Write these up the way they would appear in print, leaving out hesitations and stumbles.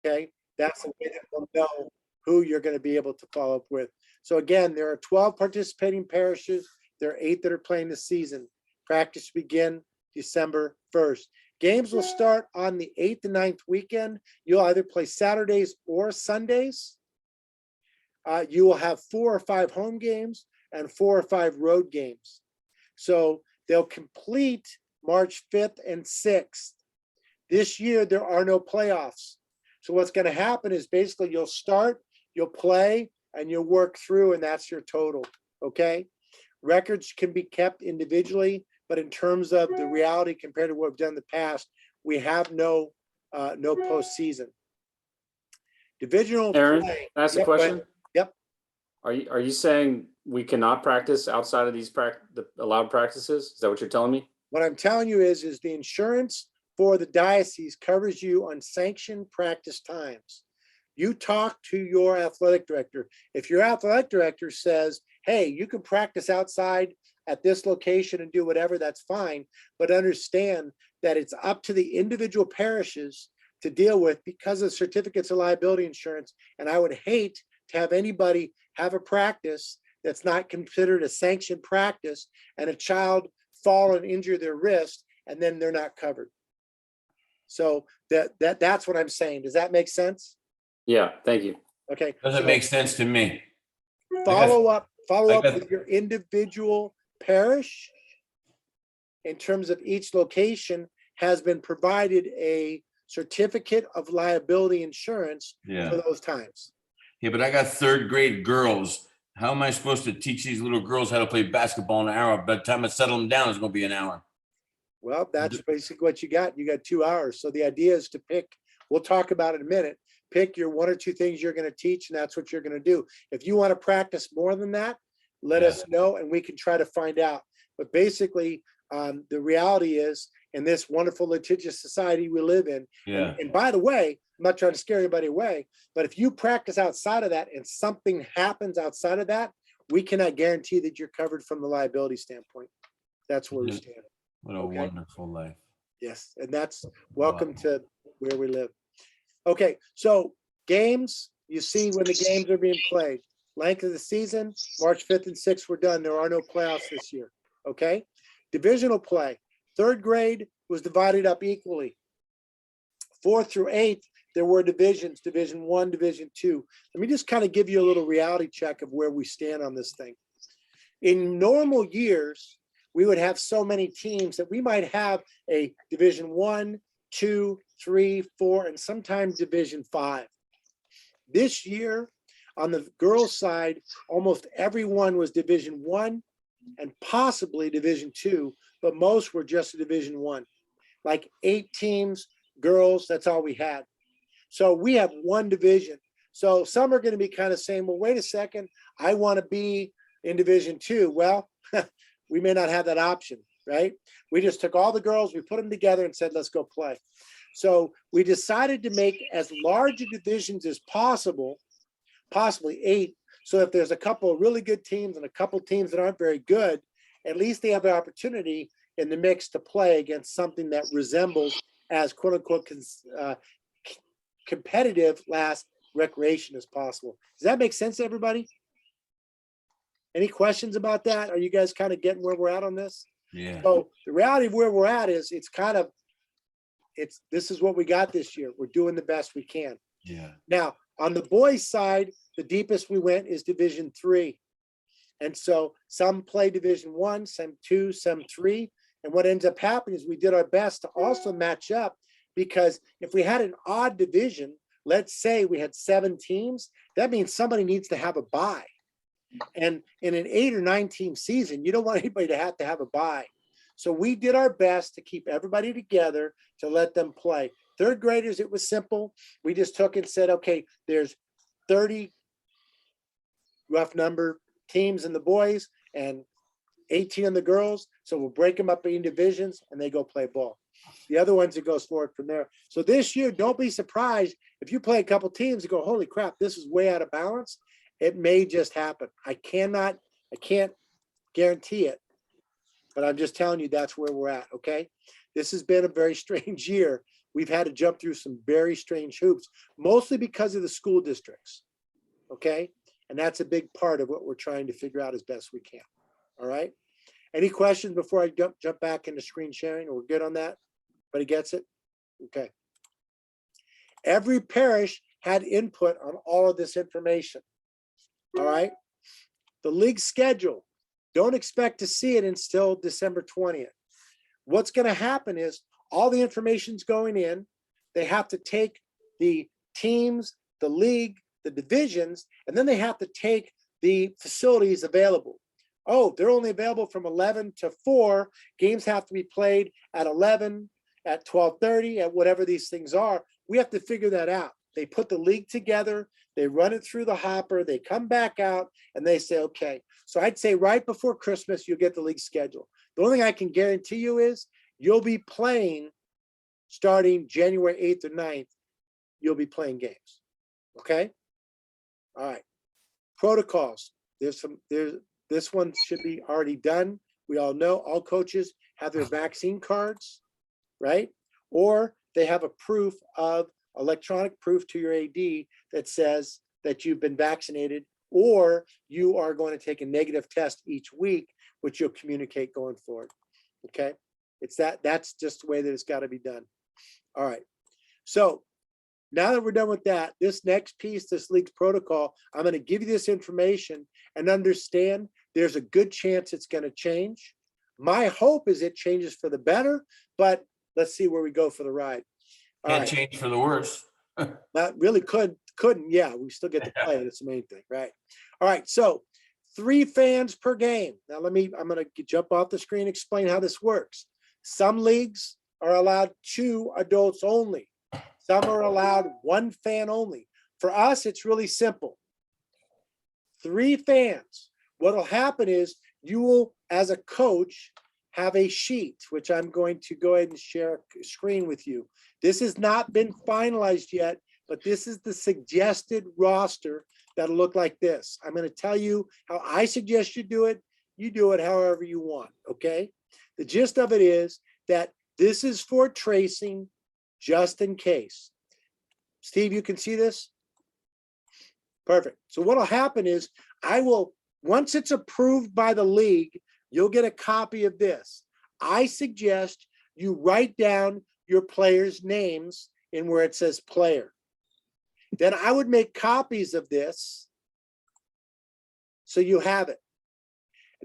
okay? That's the way that we'll know who you're going to be able to follow up with. So again, there are 12 participating parishes. There are 8 that are playing this season. Practice begin December 1st. Games will start on the 8th and 9th weekend. You'll either play Saturdays or Sundays. You will have 4 or 5 home games and 4 or 5 road games. So they'll complete March 5th and 6th. This year, there are no playoffs. So what's going to happen is basically you'll start, you'll play, and you'll work through, and that's your total, okay? Records can be kept individually, but in terms of the reality compared to what we've done in the past, we have no postseason. Divisional Aaron, play. can I ask a Yep, question? Yep. Are you saying we cannot practice outside of these the allowed practices? Is that what you're telling me? What I'm telling you is the insurance for the diocese covers you on sanctioned practice times. You talk to your athletic director. If your athletic director says, hey, you can practice outside at this location and do whatever, that's fine. But understand that it's up to the individual parishes to deal with because of certificates of liability insurance. And I would hate to have anybody have a practice that's not considered a sanctioned practice and a child fall and injure their wrist and then they're not covered. So that's what I'm saying. Does that make sense? Yeah, thank you. Okay. Doesn't make sense to me. Follow up got- with your individual parish in terms of each location has been provided a certificate of liability insurance for those times. Yeah, but I got 3rd grade girls. How am I supposed to teach these little girls how to play basketball in an hour? By the time I settle them down, it's going to be an hour. Well, that's basically what you got. You got 2 hours. So the idea is to pick, we'll talk about it in a minute, pick your 1 or 2 things you're going to teach, and that's what you're going to do. If you want to practice more than that, let us know and we can try to find out. But basically, the reality is in this wonderful litigious society we live in. And by the way, I'm not trying to scare anybody away, but if you practice outside of that and something happens outside of that, we cannot guarantee that you're covered from the liability standpoint. That's where we stand. What a wonderful life. Yes, and that's welcome to where we live. Okay, so games, you see when the games are being played. Length of the season, March 5th and 6th, we're done. There are no playoffs this year, okay? Divisional play, 3rd grade was divided up equally. 4th through 8th, there were divisions, Division 1, Division 2. Let me just kind of give you a little reality check of where we stand on this thing. In normal years, we would have so many teams that we might have a Division 1, 2, 3, 4, and sometimes Division 5. This year, on the girls' side, almost everyone was Division 1 and possibly Division 2, but most were just Division 1. Like 8 teams, girls, that's all we had. So we have 1 division. So some are going to be kind of saying, well, wait a second, I want to be in Division 2. Well, we may not have that option, right? We just took all the girls, we put them together and said, let's go play. So we decided to make as large a divisions as possible, possibly 8. So if there's a couple of really good teams and a couple of teams that aren't very good, at least they have the opportunity in the mix to play against something that resembles as quote unquote competitive last recreation as possible. Does that make sense to everybody? Any questions about that? Are you guys kind of getting where we're at on this? Yeah. So the reality of where we're at is this is what we got this year. We're doing the best we can. Yeah. Now, on the boys' side, the deepest we went is Division 3. And so some play Division 1, some 2, some 3. And what ends up happening is we did our best to also match up, because if we had an odd division, let's say we had 7 teams, that means somebody needs to have a bye. And in an 8 or 9 team season, you don't want anybody to have a bye. So we did our best to keep everybody together to let them play. 3rd graders, it was simple. We just took and said, okay, there's 30 rough number teams in the boys and 18 in the girls. So we'll break them up in divisions and they go play ball. The other ones, it goes forward from there. So this year, don't be surprised if you play a couple teams and go, holy crap, this is way out of balance. It may just happen. I can't guarantee it, but I'm just telling you that's where we're at, okay? This has been a very strange year. we've had to jump through some very strange hoops, mostly because of the school districts. Okay. And that's a big part of what we're trying to figure out as best we can. All right. Any questions before I jump back into screen sharing? We're good on that? But he gets it? Okay. Every parish had input on all of this information. All right. The league schedule, don't expect to see it until December 20th. What's going to happen is all the information's going in. They have to take the teams, the league, the divisions, and then they have to take the facilities available. Oh, they're only available from 11 to 4. Games have to be played at 11, at 12:30, at whatever these things are. We have to figure that out. They put the league together, they run it through the hopper, they come back out, and they say, okay. So I'd say right before Christmas, you'll get the league schedule. The only thing I can guarantee you is you'll be playing starting January 8th or 9th. You'll be playing games. Okay? All right. Protocols. This one should be already done. We all know all coaches have their vaccine cards, right? Or they have a proof of electronic proof to your AD that says that you've been vaccinated, or you are going to take a negative test each week, which you'll communicate going forward. Okay. That's just the way that it's got to be done. All right. So now that we're done with that, this next piece, this league's protocol, I'm going to give you this information and understand there's a good chance it's going to change. My hope is it changes for the better, but let's see where we go for the ride. Can't change for the worse. That really couldn't. Yeah, we still get to play it. It's the main thing, right? All right. So 3 fans per game. Now I'm going to jump off the screen, explain how this works. Some leagues are allowed 2 adults only. Some are allowed 1 fan only. For us, it's really simple. 3 fans. What'll happen is you will, as a coach, have a sheet, which I'm going to go ahead and share a screen with you. This has not been finalized yet, but this is the suggested roster that'll look like this. I'm going to tell you how I suggest you do it. You do it however you want, okay? The gist of it is that this is for tracing just in case. Steve, you can see this? Perfect. So what'll happen is once it's approved by the league, you'll get a copy of this. I suggest you write down your players' names in where it says player. Then I would make copies of this so you have it.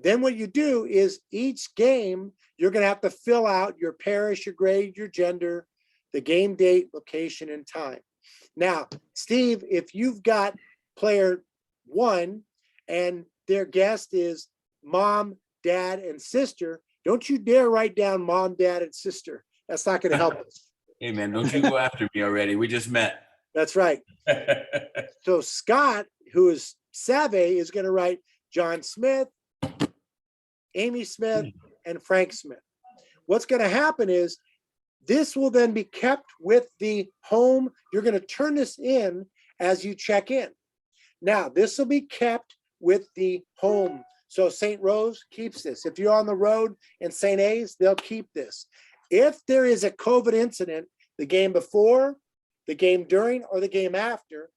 Then what you do is each game, you're going to have to fill out your parish, your grade, your gender, the game date, location, and time. Now, Steve, if you've got player 1 and their guest is mom, dad, and sister, don't you dare write down mom, dad, and sister. That's not going to help us. Hey, man, don't you go after me already. We just met. That's right. So Scott, who is savvy, is going to write John Smith, Amy Smith, and Frank Smith. What's going to happen is this will then be kept with the home. You're going to turn this in as you check in. Now, this will be kept with the home. So St. Rose keeps this. If you're on the road in St. A's, they'll keep this. If there is a COVID incident, the game before, the game during, or the game after,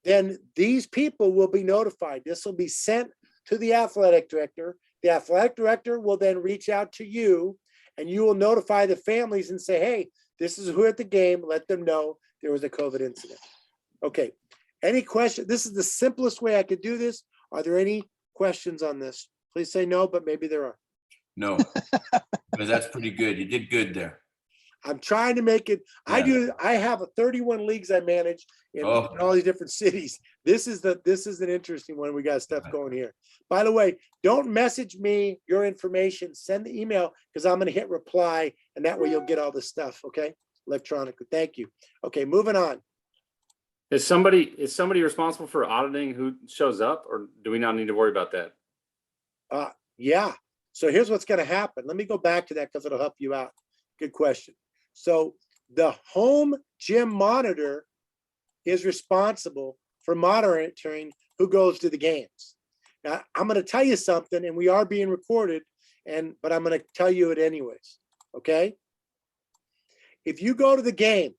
then these people will be notified. This will be sent to the athletic director. The athletic director will then reach out to you, and you will notify the families and say, hey, this is who at the game. Let them know there was a COVID incident. Okay. Any question? This is the simplest way I could do this. Are there any questions on this? Please say no, but maybe there are. No, because that's pretty good. You did good there. I'm trying to make it. Yeah. I have 31 leagues I manage in all these different cities. This is an interesting one. We got stuff going here. By the way, don't message me your information. Send the email because I'm going to hit reply, and that way you'll get all this stuff. Okay, electronically. Thank you. Okay, moving on. Is somebody responsible for auditing who shows up, or do we not need to worry about that? Yeah. So here's what's going to happen. Let me go back to that because it'll help you out. Good question. So the home gym monitor is responsible for monitoring who goes to the games. Now, I'm going to tell you something, and we are being recorded, but I'm going to tell you it anyways. Okay. If you go to the game,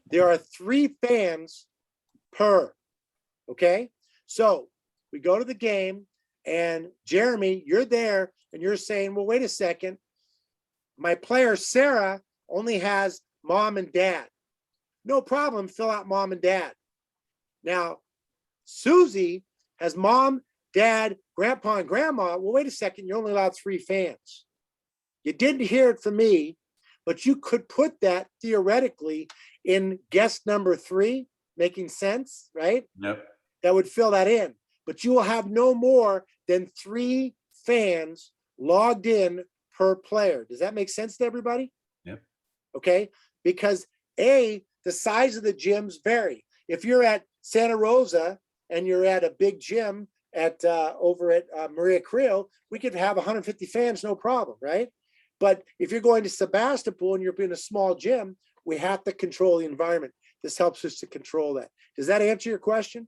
there are 3 fans per, okay? So we go to the game and Jeremy, you're there and you're saying, well, wait a second. My player, Sarah, only has mom and dad. No problem, fill out mom and dad. Now, Susie has mom, dad, grandpa, and grandma. Well, wait a second, you're only allowed 3 fans. You didn't hear it from me, but you could put that theoretically in guest number 3, making sense, right? Yep. That would fill that in. But you will have no more than 3 fans logged in per player. Does that make sense to everybody? Yep. Okay, because the size of the gyms vary. If you're at Santa Rosa and you're at a big gym at over at Maria Creel, we could have 150 fans, no problem, right? But if you're going to Sebastopol and you're in a small gym, we have to control the environment. This helps us to control that. Does that answer your question?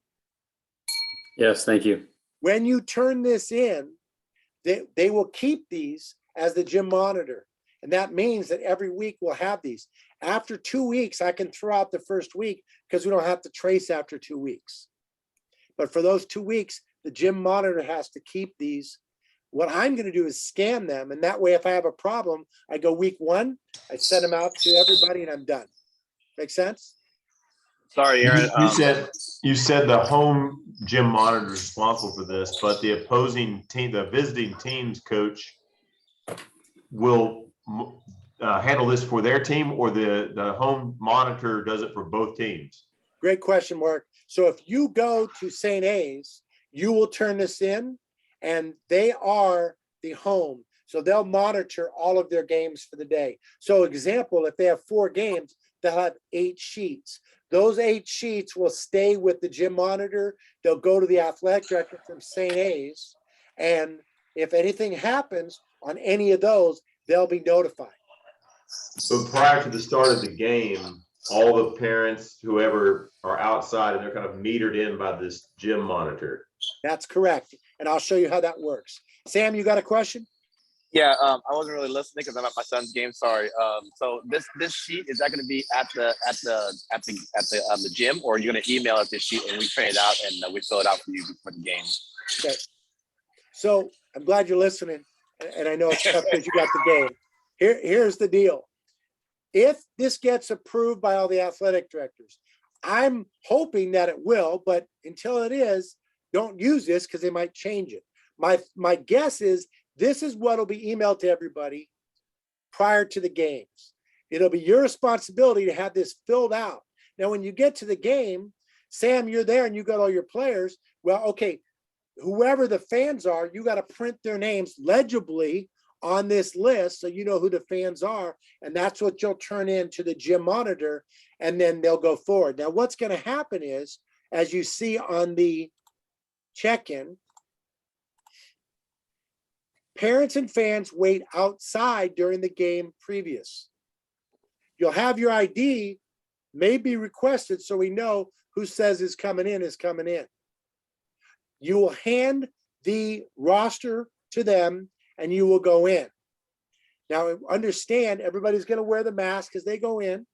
Yes, thank you. When you turn this in, they will keep these as the gym monitor. And that means that every week we'll have these. After 2 weeks, I can throw out the first week because we don't have to trace after 2 weeks. But for those 2 weeks, the gym monitor has to keep these. What I'm going to do is scan them. And that way, if I have a problem, I go week 1, I send them out to everybody and I'm done. Make sense? Sorry, Aaron. You said the home gym monitor is responsible for this, but the opposing team, the visiting team's coach will handle this for their team, or the home monitor does it for both teams? Great question, Mark. So if you go to St. A's, you will turn this in and they are the home. So they'll monitor all of their games for the day. So example, if they have 4 games, they'll have 8 sheets. Those 8 sheets will stay with the gym monitor. They'll go to the athletic director from St. A's. And if anything happens on any of those, they'll be notified. So prior to the start of the game, all the parents, whoever are outside, and they're kind of metered in by this gym monitor. That's correct. And I'll show you how that works. Sam, you got a question? Yeah, I wasn't really listening because I'm at my son's game. Sorry. So this sheet, is that going to be at the gym, or are you going to email us this sheet and we print it out and we fill it out for you before the game? Okay. So I'm glad you're listening, and I know it's tough because you got the game. Here's the deal. If this gets approved by all the athletic directors, I'm hoping that it will, but until it is, don't use this because they might change it. My guess is this is what will be emailed to everybody prior to the games. It'll be your responsibility to have this filled out. Now, when you get to the game, Sam, you're there and you got all your players. Well, okay, whoever the fans are, you got to print their names legibly on this list so you know who the fans are. And that's what you'll turn in to the gym monitor, and then they'll go forward. Now, what's going to happen is, as you see on the check-in, parents and fans wait outside during the game previous. You'll have your ID may be requested so we know who says is coming in is coming in. You will hand the roster to them and you will go in. Now, understand, everybody's going to wear the mask as they go in.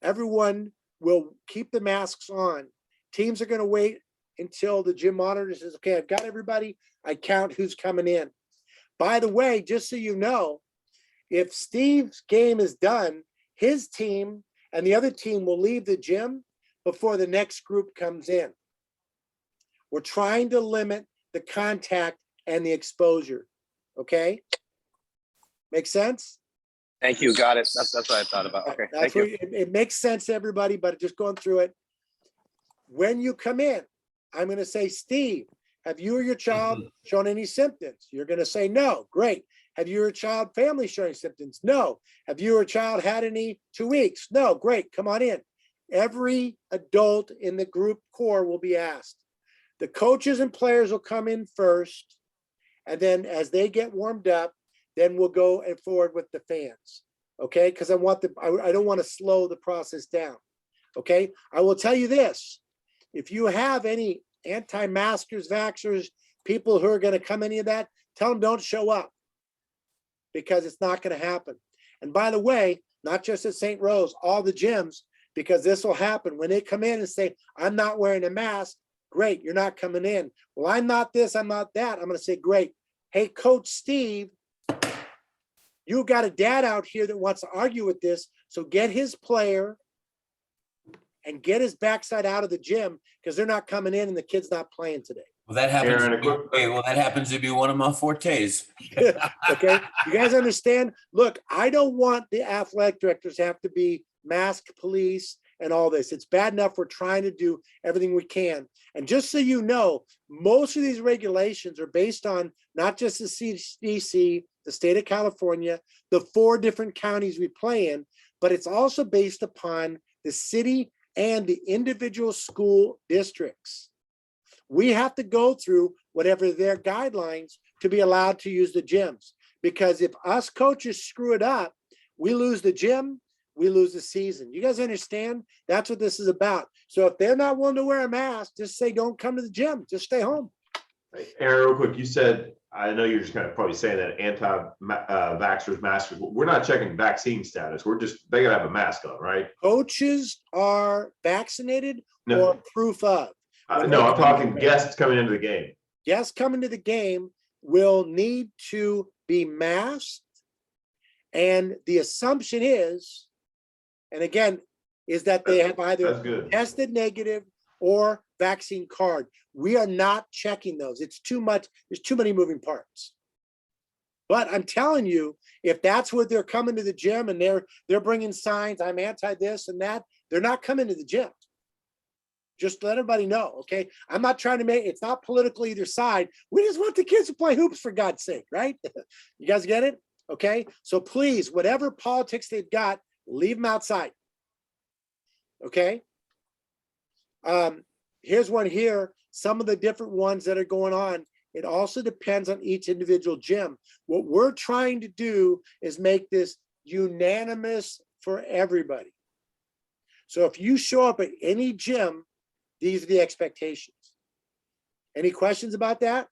Everyone will keep the masks on. Teams are going to wait until the gym monitor says, okay, I've got everybody. I count who's coming in. By the way, just so you know, if Steve's game is done, his team and the other team will leave the gym before the next group comes in. We're trying to limit the contact and the exposure. Okay? Make sense? Thank you. Got it. That's what I thought about. Okay. That's Thank you. it makes sense to everybody, but just going through it. When you come in, I'm going to say, Steve, have you or your child shown any symptoms? You're going to say no. Great. Have you or your child family showing symptoms? No. Have you or your child had any 2 weeks? No. Great. Come on in. Every adult in the group core will be asked. The coaches and players will come in first, and then as they get warmed up, then we'll go and forward with the fans. Okay? Because I don't want to slow the process down. Okay? I will tell you this. If you have any anti-maskers, vaxxers, people who are going to come any of that, tell them don't show up, because it's not going to happen. And by the way, not just at St. Rose, all the gyms, because this will happen. When they come in and say, I'm not wearing a mask, great, you're not coming in. Well, I'm not this, I'm not that. I'm going to say, great. Hey, Coach Steve, you got a dad out here that wants to argue with this. So get his player and get his backside out of the gym because they're not coming in and the kid's not playing today. Well, that happens. Aaron, That happens to be one of my fortes. Okay, you guys understand? Look, I don't want the athletic directors to have to be mask police and all this. It's bad enough we're trying to do everything we can. And just so you know, most of these regulations are based on not just the CDC, the state of California, the 4 different counties we play in, but it's also based upon the city and the individual school districts. We have to go through whatever their guidelines to be allowed to use the gyms. Because if us coaches screw it up, we lose the gym, we lose the season. You guys understand? That's what this is about. So if they're not willing to wear a mask, just say, don't come to the gym, just stay home. Aaron, real quick, you said, I know you're just kind of probably saying that anti-vaxxers, maskers, we're not checking vaccine status. They gotta have a mask on, right? Coaches are vaccinated No. or proof of. No, I'm talking guests coming into the game. Guests coming to the game will need to be masked. And the assumption is, and again, is that they have That's either good. tested negative or vaccine card. We are not checking those. It's too much. There's too many moving parts. But I'm telling you, if that's what they're coming to the gym and they're bringing signs, I'm anti this and that, they're not coming to the gym. Just let everybody know, okay? I'm not trying to it's not political either side. We just want the kids to play hoops for God's sake, right? You guys get it? Okay? So please, whatever politics they've got, leave them outside. Okay? Here's one here. Some of the different ones that are going on. It also depends on each individual gym. What we're trying to do is make this unanimous for everybody. So if you show up at any gym, these are the expectations. Any questions about that?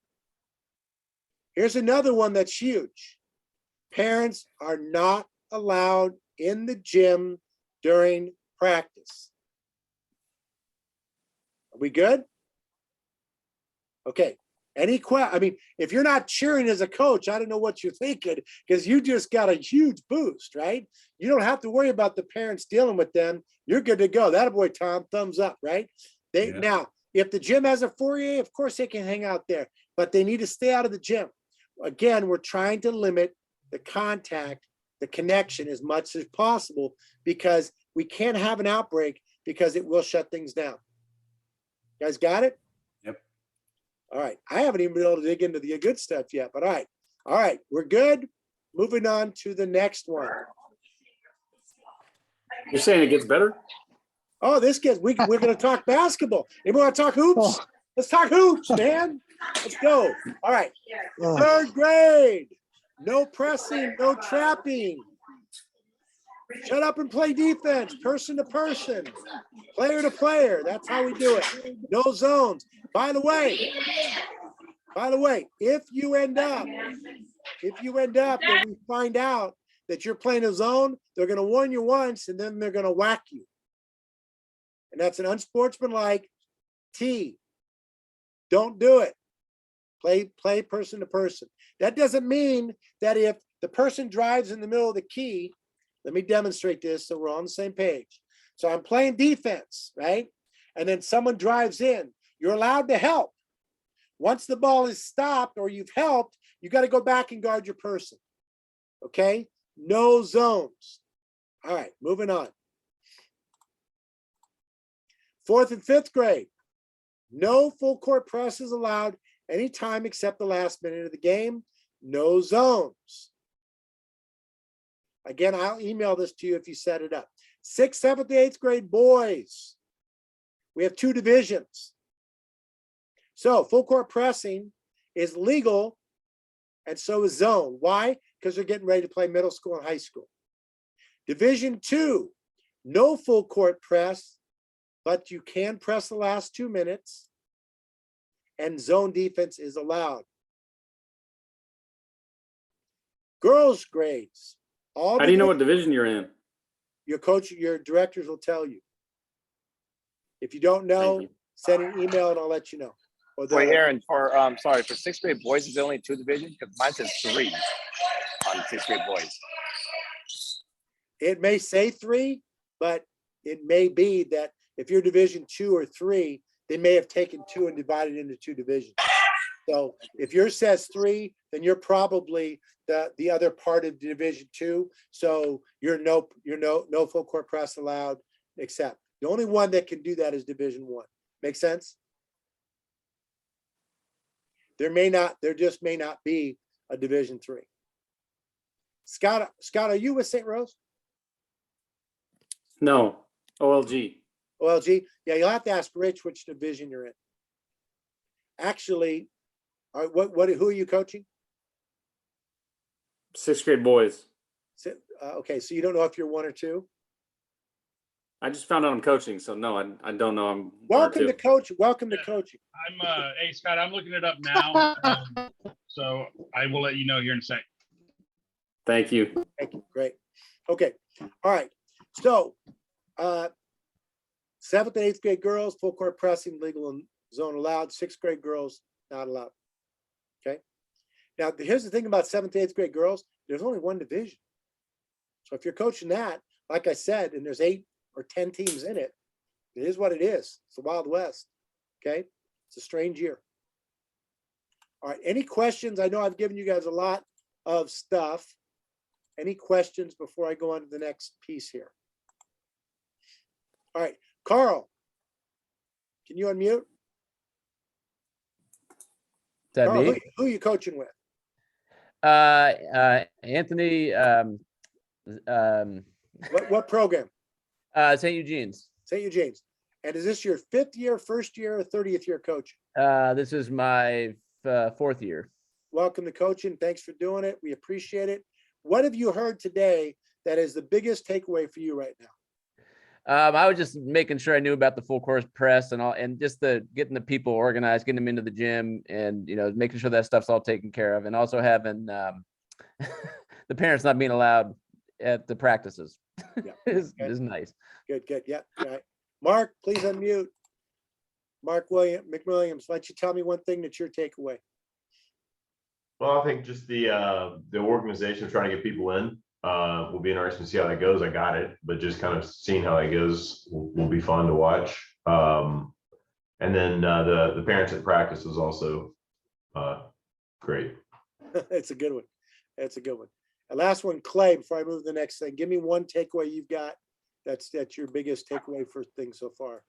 Here's another one that's huge. Parents are not allowed in the gym during practice. Are we good? Okay. If you're not cheering as a coach, I don't know what you're thinking because you just got a huge boost, right? You don't have to worry about the parents dealing with them. You're good to go. That boy, Tom, thumbs up, right? Now, if the gym has a foyer, of course they can hang out there, but they need to stay out of the gym. Again, we're trying to limit the contact, the connection as much as possible because we can't have an outbreak because it will shut things down. You guys got it? Yep. All right. I haven't even been able to dig into the good stuff yet, but all right. All right. We're good. Moving on to the next one. You're saying it gets better? Oh, we're going to talk basketball. Anybody want to talk hoops? Let's talk hoops, man. Let's go. All right. 3rd grade. No pressing, no trapping. Shut up and play defense, person to person, player to player. That's how we do it. No zones. By the way, if you end up that we find out that you're playing a zone, they're going to warn you once and then they're going to whack you. And that's an unsportsmanlike T. Don't do it. Play person to person. That doesn't mean that if the person drives in the middle of the key, let me demonstrate this so we're on the same page. So I'm playing defense, right? And then someone drives in. You're allowed to help. Once the ball is stopped or you've helped, you got to go back and guard your person. Okay? No zones. All right, moving on. 4th and 5th grade. No full court press is allowed anytime except the last minute of the game. No zones. Again, I'll email this to you if you set it up. 6th, 7th, 8th grade boys. We have 2 divisions. So full court pressing is legal and so is zone. Why? Because they're getting ready to play middle school and high school. Division 2, no full court press, but you can press the last 2 minutes and zone defense is allowed. Girls' grades. How do you know what division you're in? your directors will tell you. If you don't know, you. send an email and I'll let you know. Or Wait, they'll- Aaron, for sorry, for sixth grade boys, is there only 2 divisions? Because mine says 3 on sixth grade boys. It may say 3, but it may be that if you're division 2 or 3, they may have taken 2 and divided into 2 divisions. So if yours says 3, then you're probably the other part of division 2. So you're no full court press allowed, except the only one that can do that is division 1. Make sense? There just may not be a division 3. Scott, are you with St. Rose? No, OLG. OLG? Yeah, you'll have to ask Rich which division you're in. Actually, who are you coaching? Sixth grade boys. Okay, so you don't know if you're 1 or 2? I just found out I'm coaching, so no, I don't know. I'm Welcome to R2. coaching. Welcome to coaching. Hey Scott, I'm looking it up now. So I will let you know here in a second. Thank you. Thank you. Great. Okay. All right. So, 7th and 8th grade girls, full court pressing, legal and zone allowed. 6th grade girls, not allowed. Okay. Now, here's the thing about 7th and 8th grade girls. There's only 1 division. So if you're coaching that, like I said, and there's 8 or 10 teams in it, it is what it is. It's the Wild West. Okay. It's a strange year. All right. Any questions? I know I've given you guys a lot of stuff. Any questions before I go on to the next piece here? All right. Carl, can you unmute? That Carl, me? who are you coaching with? Anthony, What program? St. Eugene's. St. Eugene's. And is this your 5th year, 1st year, or 30th year coaching? This is my 4th year. Welcome to coaching. Thanks for doing it. We appreciate it. What have you heard today that is the biggest takeaway for you right now? I was just making sure I knew about the full course press and all, and just getting the people organized, getting them into the gym, and making sure that stuff's all taken care of, and also having the parents not being allowed at the practices. Yeah. is Okay. nice. Good. Yeah. All right. Mark, please unmute. Mark McWilliams, why don't you tell me one thing that's your takeaway? Well, I think just the organization of trying to get people in will be interesting to see how that goes. I got it, but just kind of seeing how that goes will be fun to watch. And then the parents at practice was also great. It's a good one. That's a good one. And last one, Clay, before I move to the next thing, give me one takeaway you've got that's your biggest takeaway for things so far.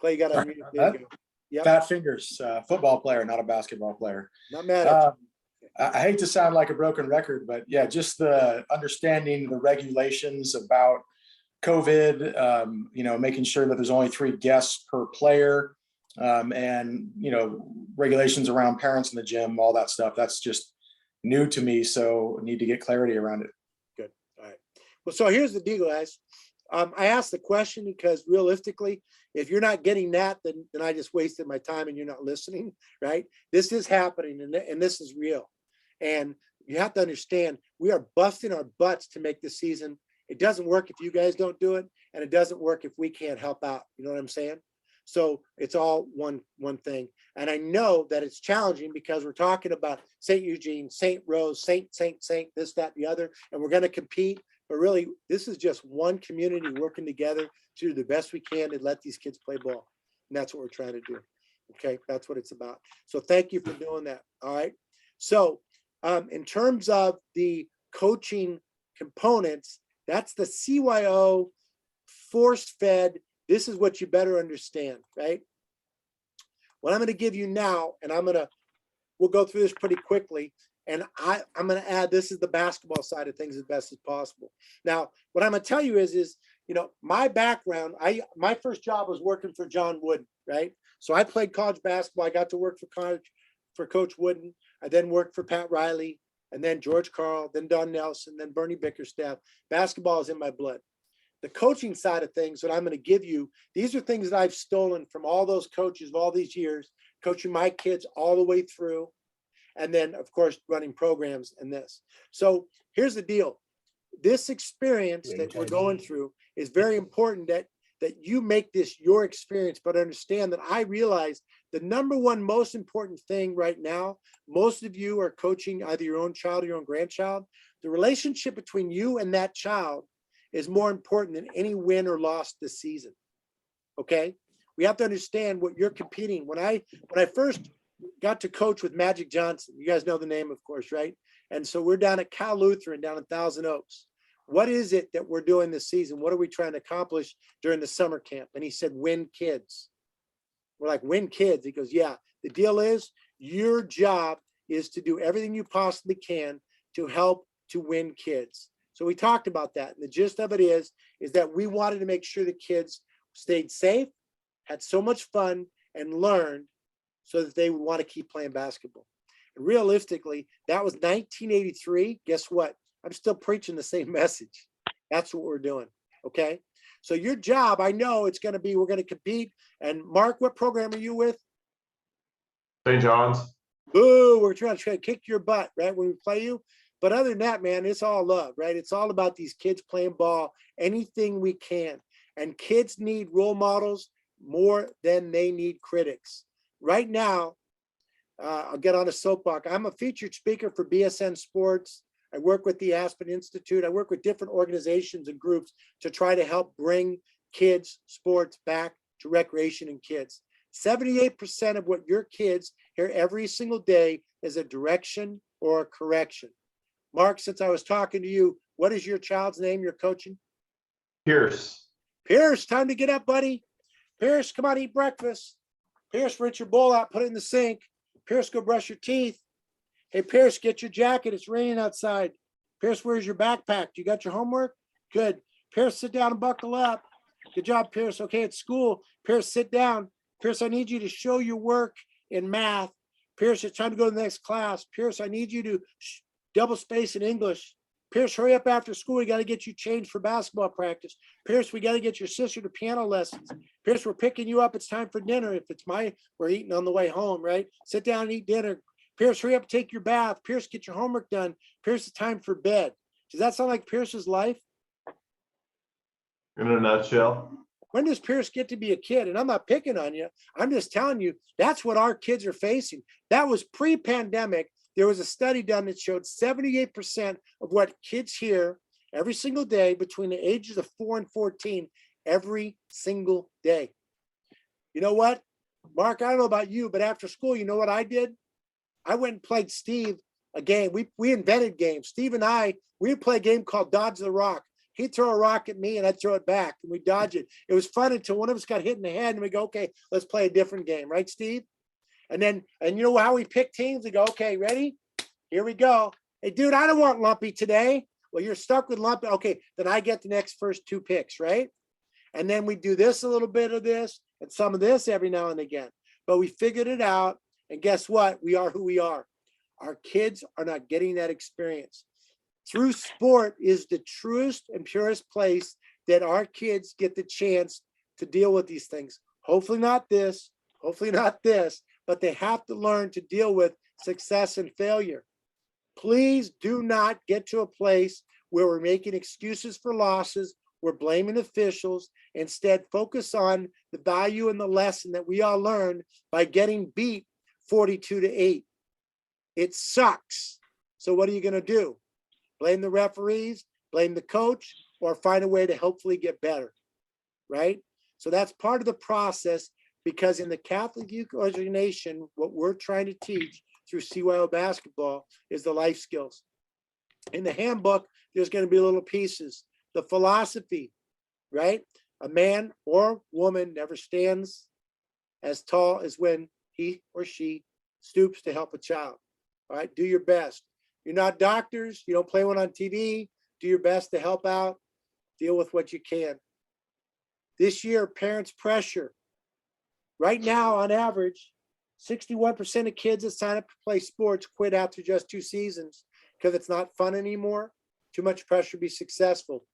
Clay, you got to unmute. There you go. Yep. Fat fingers, football player, not a basketball player. Not mad at you. I hate to sound like a broken record, but yeah, just the understanding the regulations about COVID, making sure that there's only 3 guests per player, and, regulations around parents in the gym, all that stuff. That's just new to me. So I need to get clarity around it. Good. All right. Well, so here's the deal, guys. I asked the question because realistically, if you're not getting that, then I just wasted my time and you're not listening, right? This is happening and this is real. And you have to understand, we are busting our butts to make this season. It doesn't work if you guys don't do it, and it doesn't work if we can't help out. You know what I'm saying? So it's all one thing. And I know that it's challenging because we're talking about St. Eugene, St. Rose, Saint, this, that, the other, and we're going to compete. But really, this is just one community working together to do the best we can to let these kids play ball. And that's what we're trying to do. Okay, that's what it's about. So thank you for doing that. All right. So in terms of the coaching components, that's the CYO force-fed. This is what you better understand, right? What I'm going to give you now, and we'll go through this pretty quickly. And I'm going to add, this is the basketball side of things as best as possible. Now, what I'm going to tell you is, my background, my first job was working for John Wooden, right? So I played college basketball. I got to work for Coach Wooden. I then worked for Pat Riley, and then George Carl, then Don Nelson, then Bernie Bickerstaff. Basketball is in my blood. The coaching side of things, what I'm going to give you, these are things that I've stolen from all those coaches of all these years, coaching my kids all the way through. And then, of course, running programs and this. So here's the deal. This experience that we're going through is very important that you make this your experience, but understand that I realize the number one most important thing right now, most of you are coaching either your own child or your own grandchild. The relationship between you and that child is more important than any win or loss this season. Okay? We have to understand what you're competing. When I first got to coach with Magic Johnson, you guys know the name, of course, right? And so we're down at Cal Lutheran down in Thousand Oaks. What is it that we're doing this season? What are we trying to accomplish during the summer camp? And he said, win kids. We're like, win kids. He goes, yeah, the deal is your job is to do everything you possibly can to help to win kids. So we talked about that. And the gist of it is that we wanted to make sure the kids stayed safe, had so much fun, and learned so that they would want to keep playing basketball. And realistically, that was 1983. Guess what? I'm still preaching the same message. That's what we're doing. Okay. So your job, I know it's going to be, we're going to compete. And Mark, what program are you with? St. John's. Boo, we're trying to kick your butt, right? When we play you. But other than that, man, it's all love, right? It's all about these kids playing ball, anything we can. And kids need role models more than they need critics. Right now, I'll get on a soapbox. I'm a featured speaker for BSN Sports. I work with the Aspen Institute. I work with different organizations and groups to try to help bring kids sports back to recreation and kids. 78% of what your kids hear every single day is a direction or a correction. Mark, since I was talking to you, what is your child's name you're coaching? Pierce. Pierce, time to get up, buddy. Pierce, come on, eat breakfast. Pierce, rinse your bowl out, put it in the sink. Pierce, go brush your teeth. Hey, Pierce, get your jacket. It's raining outside. Pierce, where's your backpack? You got your homework? Good. Pierce, sit down and buckle up. Good job, Pierce. Okay, at school. Pierce, sit down. Pierce, I need you to show your work in math. Pierce, it's time to go to the next class. Pierce, I need you to double space in English. Pierce, hurry up after school. We got to get you changed for basketball practice. Pierce, we got to get your sister to piano lessons. Pierce, we're picking you up. It's time for dinner. If it's we're eating on the way home, right? Sit down and eat dinner. Pierce, hurry up, take your bath. Pierce, get your homework done. Pierce, it's time for bed. Does that sound like Pierce's life? In a nutshell. When does Pierce get to be a kid? And I'm not picking on you. I'm just telling you, that's what our kids are facing. That was pre-pandemic. There was a study done that showed 78% of what kids hear every single day between the ages of 4 and 14, every single day. You know what? Mark, I don't know about you, but after school, you know what I did? I went and played Steve a game. We invented games. Steve and I, we would play a game called Dodge the Rock. He'd throw a rock at me and I'd throw it back and we'd dodge it. It was fun until one of us got hit in the head and we go, okay, let's play a different game. Right, Steve? And you know how we pick teams? We go, okay, ready? Here we go. Hey, dude, I don't want Lumpy today. Well, you're stuck with Lumpy. Okay, then I get the next first 2 picks, right? And then we do this, a little bit of this and some of this every now and again. But we figured it out. And guess what? We are who we are. Our kids are not getting that experience. Through sport is the truest and purest place that our kids get the chance to deal with these things. Hopefully not this, but they have to learn to deal with success and failure. Please do not get to a place where we're making excuses for losses, we're blaming officials. Instead, focus on the value and the lesson that we all learned by getting beat 42-8. It sucks. So what are you going to do? Blame the referees, blame the coach, or find a way to hopefully get better, right? So that's part of the process, because in the Catholic Youth Organization, what we're trying to teach through CYO basketball is the life skills. In the handbook, there's going to be little pieces. The philosophy, right? A man or woman never stands as tall as when he or she stoops to help a child. All right, do your best. You're not doctors. You don't play one on TV. Do your best to help out. Deal with what you can. This year, parents' pressure. Right now, on average, 61% of kids that sign up to play sports quit after just 2 seasons because it's not fun anymore. Too much pressure to be successful.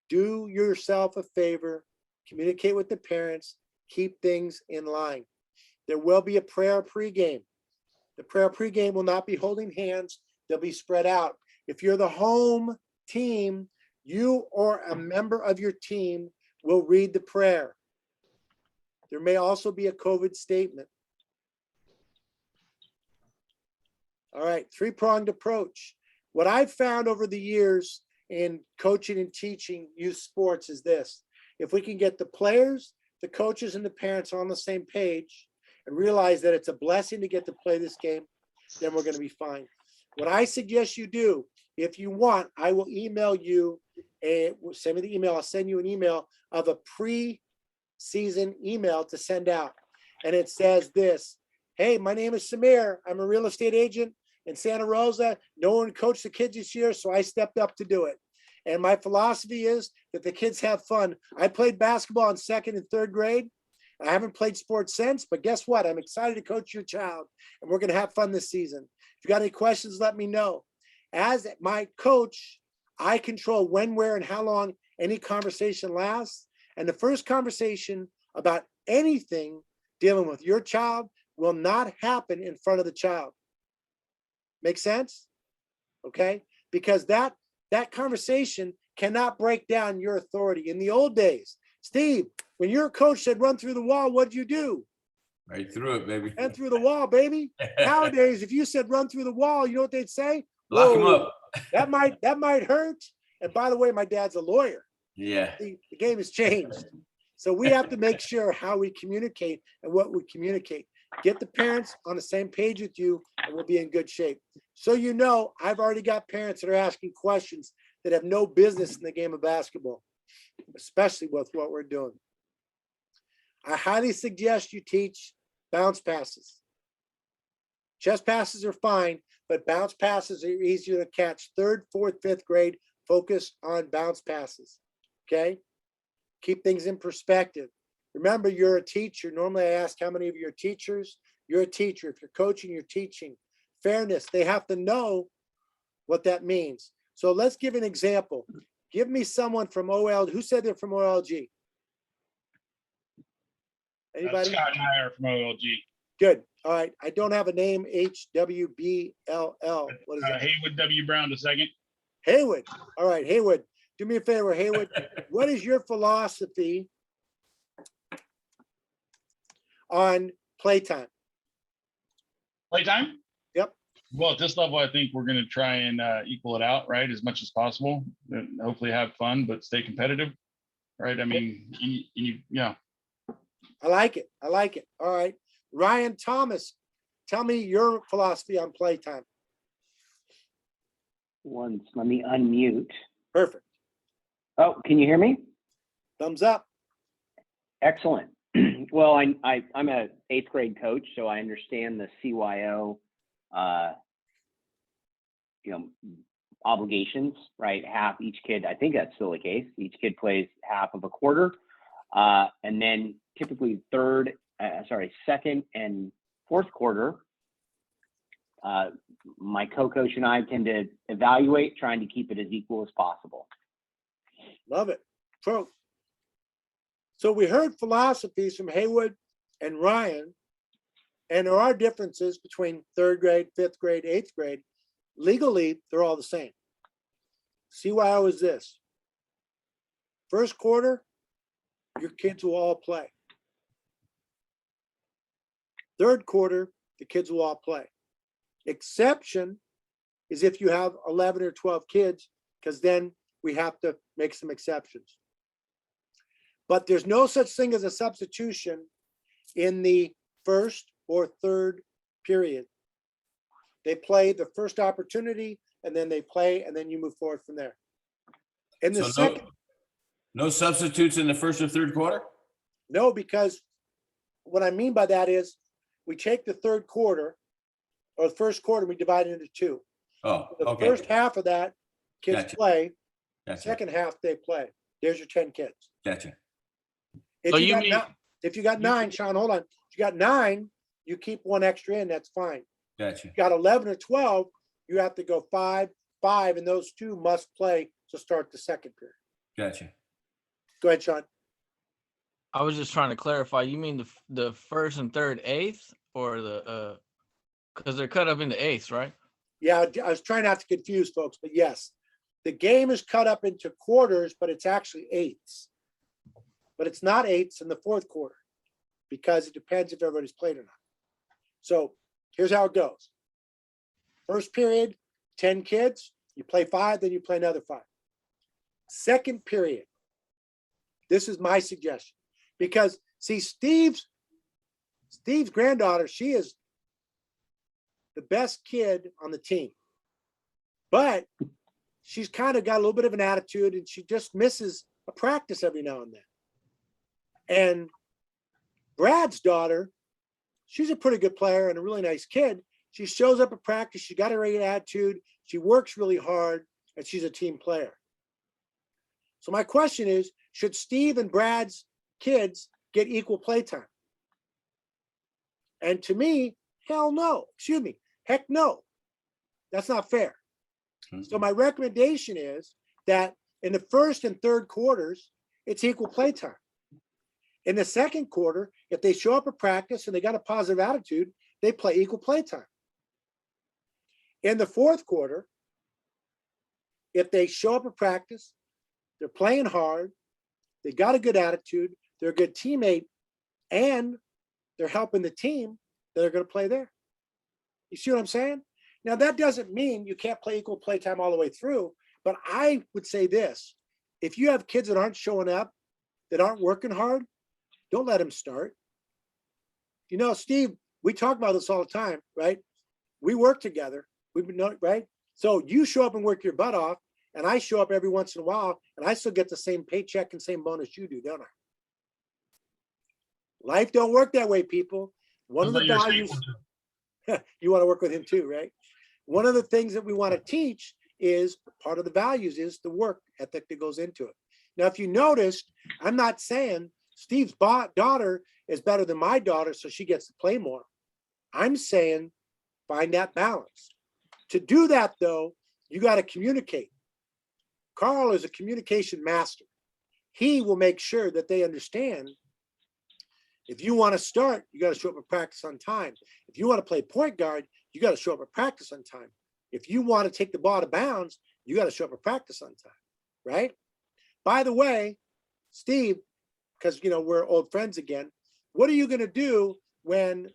Do yourself a favor. Communicate with the parents. Keep things in line. There will be a prayer pregame. The prayer pregame will not be holding hands. They'll be spread out. If you're the home team, you or a member of your team will read the prayer. There may also be a COVID statement. All right, three-pronged approach. What I've found over the years in coaching and teaching youth sports is this. If we can get the players, the coaches, and the parents on the same page and realize that it's a blessing to get to play this game, then we're going to be fine. What I suggest you do, if you want, I will email you, send me the email. I'll send you an email of a pre-season email to send out. And it says this: hey, my name is Samir. I'm a real estate agent in Santa Rosa. No one coached the kids this year, so I stepped up to do it. And my philosophy is that the kids have fun. I played basketball in 2nd and 3rd grade. I haven't played sports since, but guess what? I'm excited to coach your child, and we're going to have fun this season. If you got any questions, let me know. As my coach, I control when, where, and how long any conversation lasts. And the first conversation about anything dealing with your child will not happen in front of the child. Make sense? Okay? Because that conversation cannot break down your authority. In the old days, Steve, when your coach said run through the wall, what'd you do? Right through it, baby. Run through the wall, baby. Nowadays, if you said run through the wall, you know what they'd say? Lock him Whoa, up. that might hurt. And by the way, my dad's a lawyer. Yeah. The game has changed. So we have to make sure how we communicate and what we communicate. Get the parents on the same page with you, and we'll be in good shape. So you know, I've already got parents that are asking questions that have no business in the game of basketball, especially with what we're doing. I highly suggest you teach bounce passes. Chest passes are fine, but bounce passes are easier to catch. 3rd, 4th, 5th grade, focus on bounce passes, okay? Keep things in perspective. Remember, you're a teacher. Normally I ask how many of you are teachers. You're a teacher. If you're coaching, you're teaching. Fairness, they have to know what that means. So let's give an example. Give me someone from OL. Who said they're from OLG? Anybody? Scott and I are from OLG. Good. All right. I don't have a name. HWBLL. What is that? Haywood W. Brown II. Haywood. All right. Haywood, do me a favor, Haywood. What is your philosophy on playtime? Playtime? Yep. Well, at this level, I think we're going to try and equal it out, right, as much as possible. And hopefully have fun, but stay competitive, right? I mean, yeah. I like it. I like it. All right. Ryan Thomas, tell me your philosophy on playtime. Once, let me unmute. Perfect. Oh, can you hear me? Thumbs up. Excellent. Well, I'm a 8th grade coach, so I understand the CYO, obligations, right? Half each kid. I think that's still the case. Each kid plays half of a quarter, and then typically 2nd and 4th quarter. My co-coach and I tend to evaluate, trying to keep it as equal as possible. Love it. So we heard philosophies from Haywood and Ryan, and there are differences between 3rd grade, 5th grade, 8th grade. Legally, they're all the same. CYO is this. 1st quarter, your kids will all play. 3rd quarter, the kids will all play. Exception is if you have 11 or 12 kids, because then we have to make some exceptions. But there's no such thing as a substitution in the 1st or 3rd period. They play the first opportunity, and then they play, and then you move forward from there. In the second, no substitutes in the 1st or 3rd quarter? No, because what I mean by that is we take the 3rd quarter or the 1st quarter, we divide it into 2. Oh, The okay. first half of that, kids Gotcha. play. Gotcha. Second half, they play. There's your 10 kids. Gotcha. If you got 9, Sean, hold on. If you got 9, you keep 1 extra in, that's fine. Gotcha. You got 11 or 12, you have to go 5, and those 2 must play to start the 2nd period. Gotcha. Go ahead, Sean. I was just trying to clarify. You mean the 1st and 3rd, 8th, or the Because they're cut up into eighths, right? Yeah, I was trying not to confuse folks, but yes, the game is cut up into quarters, but it's actually eighths. But it's not eighths in the fourth quarter because it depends if everybody's played or not. So here's how it goes. First period, 10 kids, you play 5, then you play another 5. Second period, this is my suggestion, because see, Steve's granddaughter, she is the best kid on the team, but she's kind of got a little bit of an attitude and she just misses a practice every now and then. And Brad's daughter, she's a pretty good player and a really nice kid. She shows up at practice. She got a great attitude. She works really hard and she's a team player. So my question is, should Steve and Brad's kids get equal playtime? And to me, hell no. Excuse me. Heck no. That's not fair. So my recommendation is that in the first and third quarters, it's equal playtime. In the second quarter, if they show up at practice and they got a positive attitude, they play equal playtime. In the fourth quarter, if they show up at practice, they're playing hard, they got a good attitude, they're a good teammate, and they're helping the team, they're going to play there. You see what I'm saying? Now, that doesn't mean you can't play equal playtime all the way through, but I would say this. If you have kids that aren't showing up, that aren't working hard, don't let them start. You know, Steve, we talk about this all the time, right? We work together. We've been, right? So you show up and work your butt off, and I show up every once in a while, and I still get the same paycheck and same bonus you do, don't I? Life don't work that way, people. One of the values, you want to work with him too, right? One of the things that we want to teach is part of the values is the work ethic that goes into it. Now, if you noticed, I'm not saying Steve's daughter is better than my daughter, so she gets to play more. I'm saying find that balance. To do that, though, you got to communicate. Carl is a communication master. He will make sure that they understand if you want to start, you got to show up at practice on time. If you want to play point guard, you got to show up at practice on time. If you want to take the ball to bounds, you got to show up at practice on time, right? By the way, Steve, because, you know, we're old friends again, what are you going to do when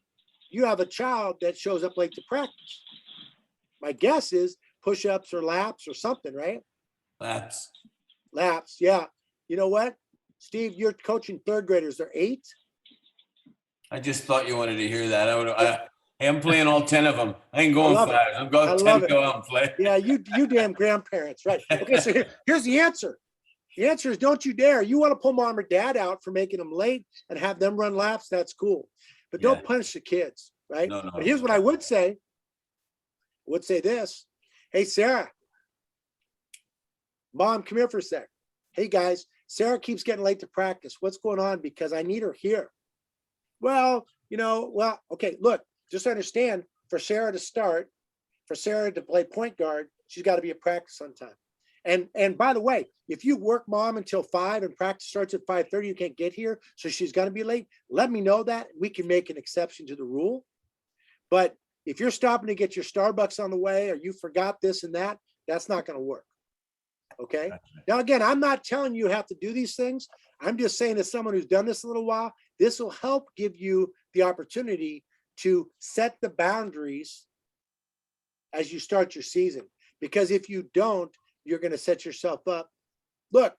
you have a child that shows up late to practice? My guess is push-ups or laps or something, right? Laps. Laps, yeah. You know what, Steve, you're coaching third graders. They're 8. I just thought you wanted to hear that. I'm playing all 10 of them. I ain't going 5. I'm going 10 to go out and play. Yeah, you damn grandparents, right? Okay, so here's the answer. The answer is don't you dare. You want to pull mom or dad out for making them late and have them run laps, that's cool. But don't punish the kids, right? No. But here's what I would say. I would say this. Hey, Sarah. Mom, come here for a sec. Hey, guys, Sarah keeps getting late to practice. What's going on? Because I need her here. Well, okay, look, just understand, for Sarah to start, for Sarah to play point guard, she's got to be at practice on time. And by the way, if you work mom until 5 and practice starts at 5:30, you can't get here, so she's going to be late, let me know that. We can make an exception to the rule. But if you're stopping to get your Starbucks on the way or you forgot this and that, that's not going to work. Okay. Now, again, I'm not telling you have to do these things. I'm just saying, as someone who's done this a little while, this will help give you the opportunity to set the boundaries as you start your season. Because if you don't, you're going to set yourself up. Look,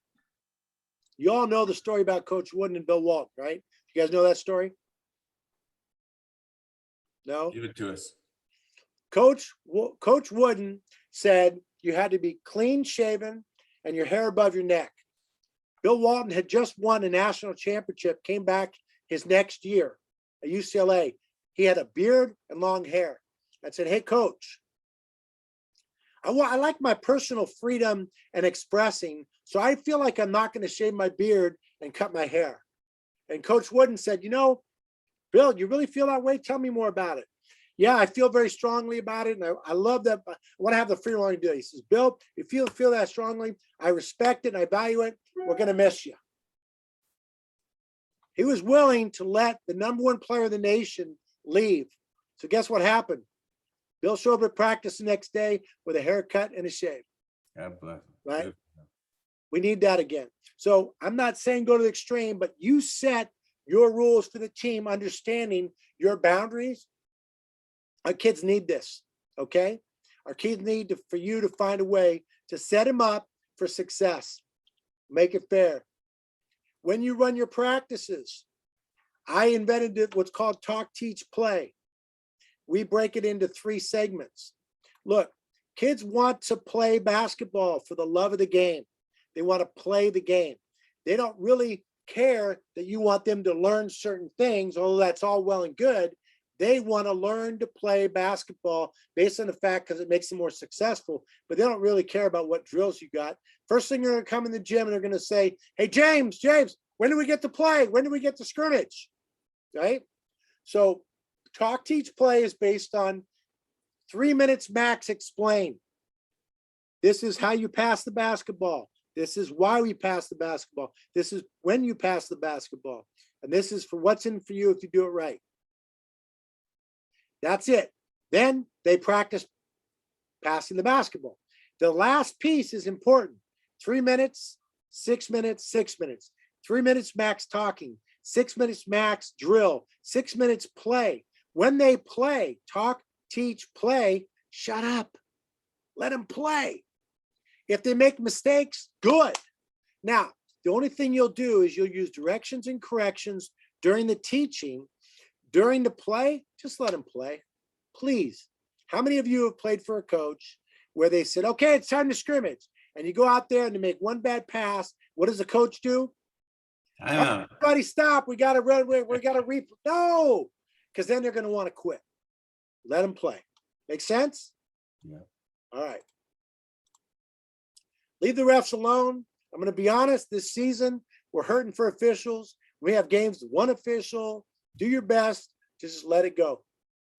you all know the story about Coach Wooden and Bill Walton, right? You guys know that story? No? Give it to us. Coach Wooden said you had to be clean shaven and your hair above your neck. Bill Walton had just won a national championship, came back his next year at UCLA. He had a beard and long hair. I said, hey, Coach, I like my personal freedom and expressing, so I feel like I'm not going to shave my beard and cut my hair. And Coach Wooden said, Bill, you really feel that way? Tell me more about it. Yeah, I feel very strongly about it, and I love that. I want to have the freedom to do it. He says, Bill, if you feel that strongly, I respect it and I value it. We're going to miss you. He was willing to let the #1 player of the nation leave. So guess what happened? They'll show up at practice the next day with a haircut and a shave, God bless. right? Good. We need that again. So I'm not saying go to the extreme, but you set your rules for the team, understanding your boundaries. Our kids need this, okay? Our kids need for you to find a way to set them up for success. Make it fair. When you run your practices, I invented what's called talk, teach, play. We break it into 3 segments. Look, kids want to play basketball for the love of the game. They want to play the game. They don't really care that you want them to learn certain things, although that's all well and good. They want to learn to play basketball based on the fact because it makes them more successful, but they don't really care about what drills you got. First thing they're going to come in the gym and they're going to say, hey, James, when do we get to play? When do we get to scrimmage? Right? So talk, teach, play is based on 3 minutes max explain. This is how you pass the basketball. This is why we pass the basketball. This is when you pass the basketball. And this is for what's in for you if you do it right. That's it. Then they practice passing the basketball. The last piece is important. 3 minutes, 6 minutes, 6 minutes. 3 minutes max talking, 6 minutes max drill, 6 minutes play. When they play, talk, teach, play, shut up. Let them play. If they make mistakes, good. Now, the only thing you'll do is you'll use directions and corrections during the teaching. During the play, just let them play, please. How many of you have played for a coach where they said, okay, it's time to scrimmage, and you go out there and you make one bad pass? What does the coach do? Everybody stop. We got to run. We got to no, because then they're going to want to quit. Let them play. Make sense? Yeah. All right. Leave the refs alone. I'm going to be honest. This season, we're hurting for officials. We have games with 1 official. Do your best to just let it go.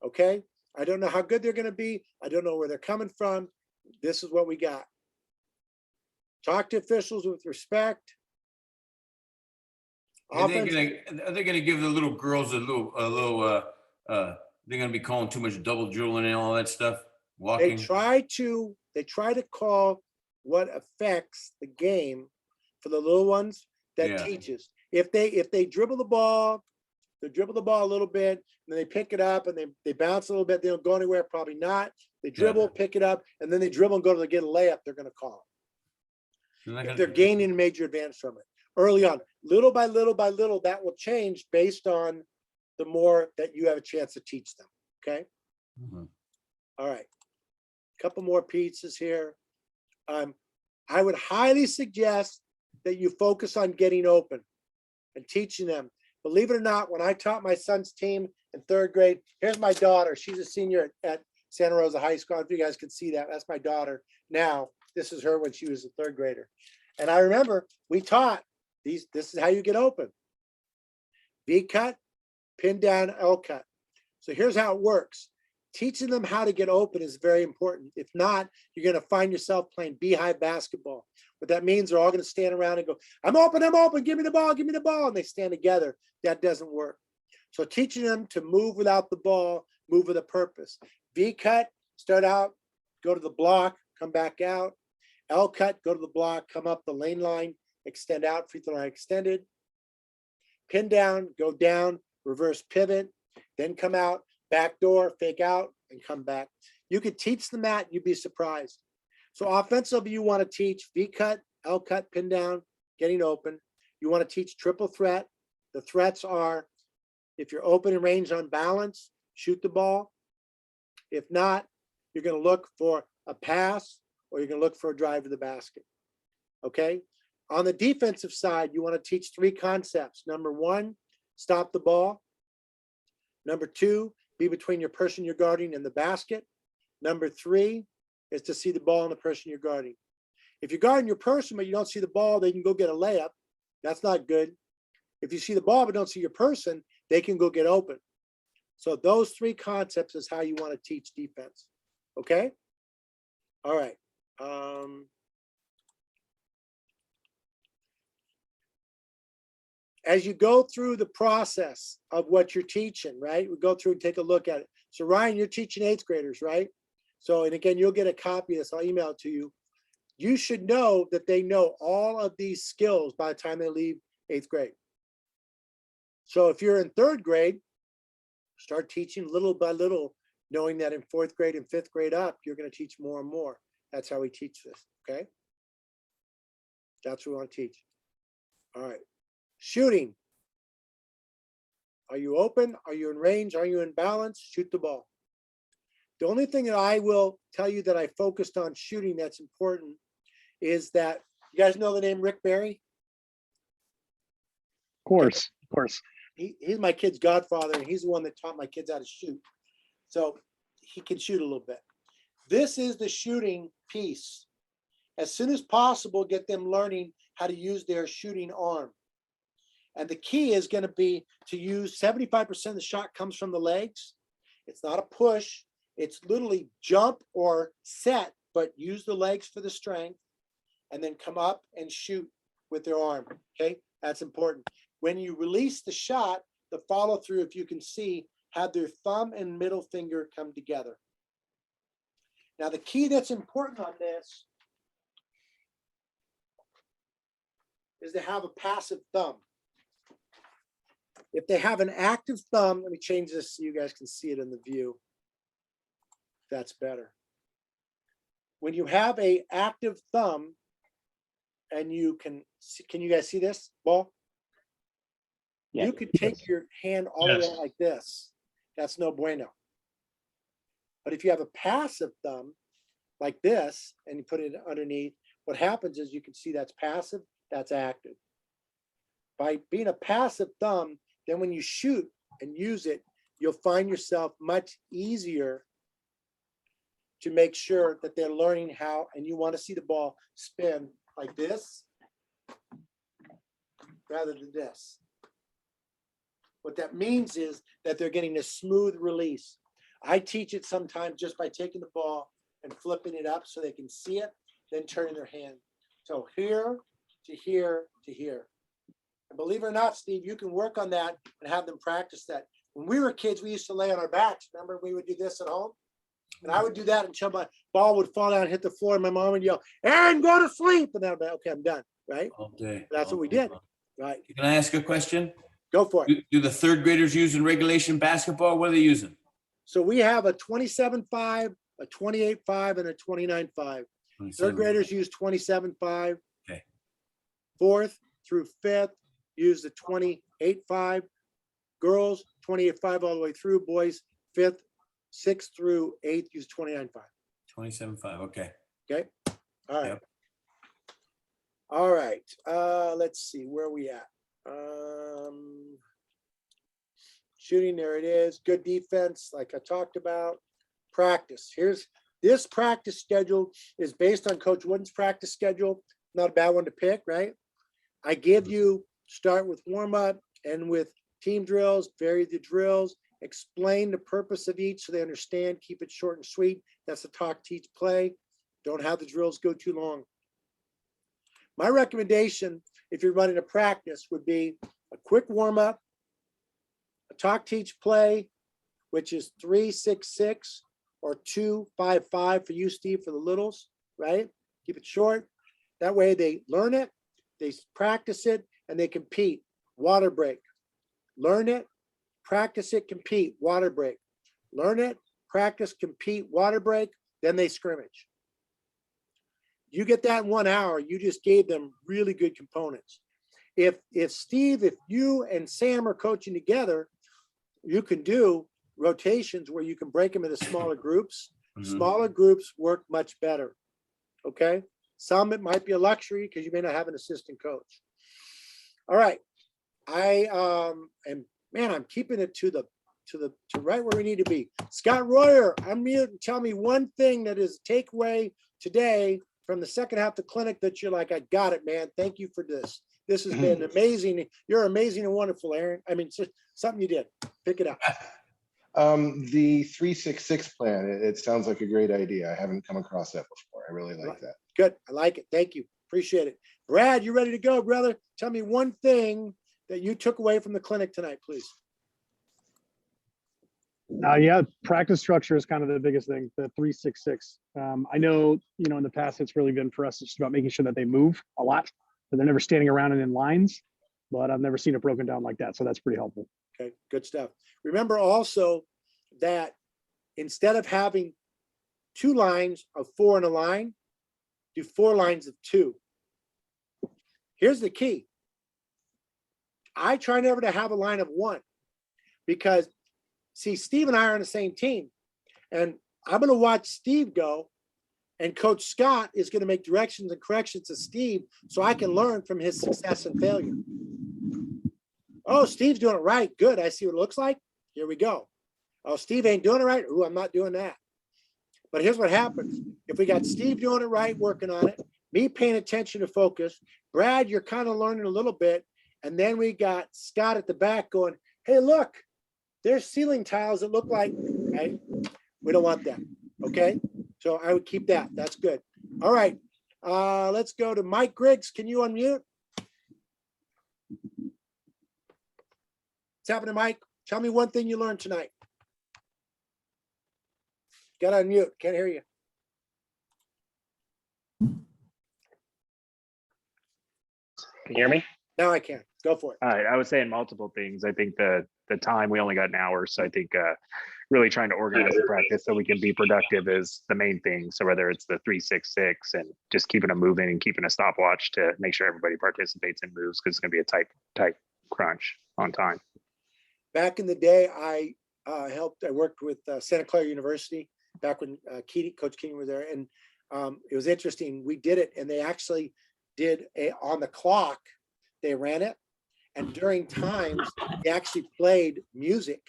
Okay? I don't know how good they're going to be. I don't know where they're coming from. This is what we got. Talk to officials with respect. Are they gonna give the little girls they're gonna be calling too much double dribbling and all that stuff? Walking. They try to call what affects the game for the little ones that teaches. If they dribble the ball, they dribble the ball a little bit, and then they pick it up and they bounce a little bit, they don't go anywhere, probably not. They dribble, pick it up, and then they dribble and go to get a layup, they're gonna call it. If they're gaining a major advantage from it. Early on, little by little by little, that will change based on the more that you have a chance to teach them. Okay. Mm-hmm. All right. A couple more pieces here. I would highly suggest that you focus on getting open and teaching them. Believe it or not, when I taught my son's team in 3rd grade, here's my daughter. She's a senior at Santa Rosa High School. If you guys can see that, that's my daughter now. This is her when she was a 3rd grader. And I remember we taught this is how you get open. V cut, pin down, L cut. So here's how it works. Teaching them how to get open is very important. If not, you're going to find yourself playing beehive basketball. What that means, they're all going to stand around and go, I'm open, give me the ball, give me the ball. And they stand together. That doesn't work. So teaching them to move without the ball, move with a purpose. V cut, start out, go to the block, come back out. L cut, go to the block, come up the lane line, extend out, free throw line extended. Pin down, go down, reverse pivot, then come out, back door, fake out, and come back. You could teach them that, you'd be surprised. So offensively, you want to teach V cut, L cut, pin down, getting open. You want to teach triple threat. The threats are, if you're open and range on balance, shoot the ball. If not, you're going to look for a pass or you're going to look for a drive to the basket. Okay? On the defensive side, you want to teach 3 concepts. Number 1, stop the ball. Number 2, be between your person you're guarding and the basket. Number 3 is to see the ball and the person you're guarding. If you're guarding your person but you don't see the ball, they can go get a layup. That's not good. If you see the ball but don't see your person, they can go get open. So those 3 concepts is how you want to teach defense. Okay? All right. As you go through the process of what you're teaching, right? We go through and take a look at it. So Ryan, you're teaching 8th graders, right? So, and again, you'll get a copy of this. I'll email it to you. You should know that they know all of these skills by the time they leave 8th grade. So if you're in 3rd grade, start teaching little by little, knowing that in 4th grade and 5th grade up, you're going to teach more and more. That's how we teach this, okay? That's what we want to teach. All right. Shooting. Are you open? Are you in range? Are you in balance? Shoot the ball. The only thing that I will tell you that I focused on shooting that's important is that, you guys know the name Rick Barry? Of course, of course. He's my kid's godfather, and he's the one that taught my kids how to shoot. So he can shoot a little bit. This is the shooting piece. As soon as possible, get them learning how to use their shooting arm. And the key is going to be to use 75% of the shot comes from the legs. It's not a push. It's literally jump or set, but use the legs for the strength, and then come up and shoot with their arm. Okay, that's important. When you release the shot, the follow through, if you can see, have their thumb and middle finger come together. Now, the key that's important on this is to have a passive thumb. If they have an active thumb, let me change this so you guys can see it in the view. That's better. When you have a active thumb, and you can you guys see this ball? Yeah. You could take your hand all the way Yes. out like this. That's no bueno. But if you have a passive thumb like this, and you put it underneath, what happens is you can see that's passive, that's active. By being a passive thumb, then when you shoot and use it, you'll find yourself much easier to make sure that they're learning how, and you want to see the ball spin like this rather than this. What that means is that they're getting a smooth release. I teach it sometimes just by taking the ball and flipping it up so they can see it, then turning their hand. So here to here to here. And believe it or not, Steve, you can work on that and have them practice that. When we were kids, we used to lay on our backs. Remember, we would do this at home? And I would do that until my ball would fall down and hit the floor, and my mom would yell, "Aaron, go to sleep." And then I'd be, okay, I'm done, right? All day. That's all what we day did. long. Right. Can I ask a question? Go for it. Do the 3rd graders use in regulation basketball? What are they using? So we have a 27.5, a 28.5, and a 29.5. 3rd graders use 27.5. Okay. 4th through 5th use the 28.5. Girls, 28.5 all the way through. Boys, 5th, 6th through 8th use 29.5. 27.5. Okay. Okay. All right. Yep. All right. Let's see where are we at. Shooting, there it is. Good defense, like I talked about. Practice. Here's this practice schedule is based on Coach Wooden's practice schedule. Not a bad one to pick, right? I give you start with warm up and with team drills, vary the drills, explain the purpose of each so they understand, keep it short and sweet. That's the talk, teach, play. Don't have the drills go too long. My recommendation, if you're running a practice, would be a quick warm up, a talk, teach, play, which is 3-6-6 or 2-5-5 for you, Steve, for the littles, right? Keep it short. That way they learn it, they practice it, and they compete. Water break. Learn it, practice it, compete, water break. Learn it, practice, compete, water break, then they scrimmage. You get that in 1 hour, you just gave them really good components. If Steve, if you and Sam are coaching together, you can do rotations where you can break them into smaller groups. Smaller groups work much better. Okay. Some it might be a luxury because you may not have an assistant coach. All right. I'm keeping it to right where we need to be. Scott Royer, unmute and tell me one thing that is a takeaway today from the second half of the clinic that you're like, I got it, man. Thank you for this. This has been amazing. You're amazing and wonderful, Aaron. I mean, it's just something you did. Pick it up. The 3-6-6 plan, it sounds like a great idea. I haven't come across that before. I really like that. Good. I like it. Thank you. Appreciate it. Brad, you ready to go, brother? Tell me one thing that you took away from the clinic tonight, please. Yeah, practice structure is kind of the biggest thing, the 3-6-6. I know, in the past, it's really been for us, it's just about making sure that they move a lot, but they're never standing around and in lines, but I've never seen it broken down like that. So that's pretty helpful. Okay, good stuff. Remember also that instead of having 2 lines of 4 in a line, do 4 lines of 2. Here's the key. I try never to have a line of 1 because, see, Steve and I are on the same team, and I'm going to watch Steve go, and Coach Scott is going to make directions and corrections to Steve so I can learn from his success and failure. Oh, Steve's doing it right. Good. I see what it looks like. Here we go. Oh, Steve ain't doing it right. Ooh, I'm not doing that. But here's what happens. If we got Steve doing it right, working on it, me paying attention to focus, Brad, you're kind of learning a little bit. And then we got Scott at the back going, hey, look, there's ceiling tiles that look like, right? We don't want that. Okay. So I would keep that. That's good. All right. Let's go to Mike Griggs. Can you unmute? What's happening, Mike? Tell me one thing you learned tonight. Got to unmute. Can't hear you. Can you hear me? Now I can. Go for it. All right. I was saying multiple things. I think the time, we only got an hour. So I think really trying to organize the practice so we can be productive is the main thing. So whether it's the 3-6-6 and just keeping them moving and keeping a stopwatch to make sure everybody participates and moves, because it's going to be a tight crunch on time. Back in the day, I worked with Santa Clara University back when Coach Keating was there. And it was interesting. We did it, and they actually did on the clock, they ran it. And during times, they actually played music.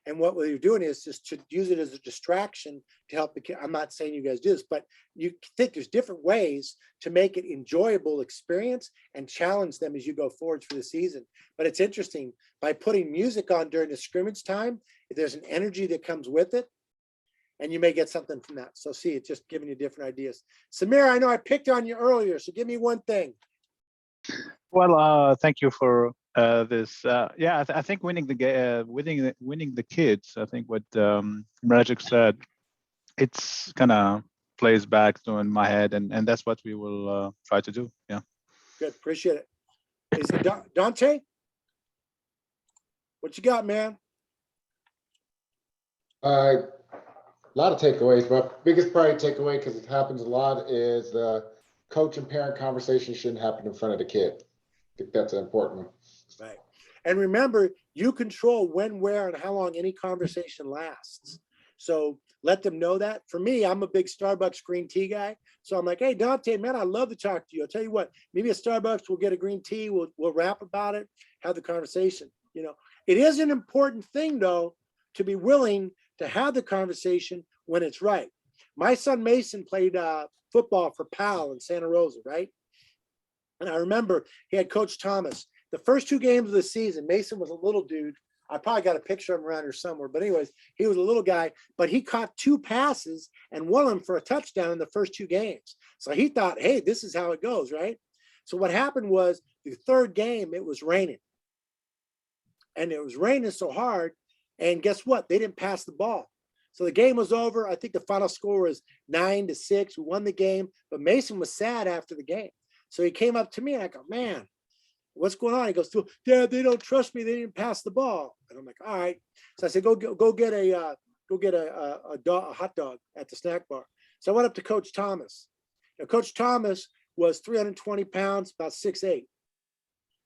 And what we were doing is just to use it as a distraction to help the kid. I'm not saying you guys do this, but you think there's different ways to make it enjoyable experience and challenge them as you go forward through the season. But it's interesting, by putting music on during the scrimmage time, there's an energy that comes with it, and you may get something from that. So see, it's just giving you different ideas. Samir, I know I picked on you earlier, so give me one thing. Well, thank you for this. Yeah, I think winning the kids. I think what Magic said, it's kind of plays back to in my head, and that's what we will try to do. Yeah. Good, appreciate it. Is it Dante? What you got, man? A lot of takeaways, but biggest probably takeaway, because it happens a lot, is the coach and parent conversation shouldn't happen in front of the kid. I think that's an important one. Right. And remember, you control when, where, and how long any conversation lasts. So let them know that. For me, I'm a big Starbucks green tea guy. So I'm like, hey, Dante, man, I'd love to talk to you. I'll tell you what, maybe at Starbucks, we'll get a green tea. We'll rap about it, have the conversation. It is an important thing, though, to be willing to have the conversation when it's right. My son Mason played football for Powell in Santa Rosa, right? And I remember he had Coach Thomas. The first 2 games of the season, Mason was a little dude. I probably got a picture of him around here somewhere. But anyways, he was a little guy, but he caught 2 passes and won them for a touchdown in the first 2 games. So he thought, hey, this is how it goes, right? So what happened was the 3rd game, it was raining. And it was raining so hard. And guess what? They didn't pass the ball. So the game was over. I think the final score was 9-6. We won the game, but Mason was sad after the game. So he came up to me and I go, man, what's going on? He goes, Dad, they don't trust me. They didn't pass the ball. And I'm like, all right. So I said, go get a hot dog at the snack bar. So I went up to Coach Thomas. Now, Coach Thomas was 320 pounds, about 6'8".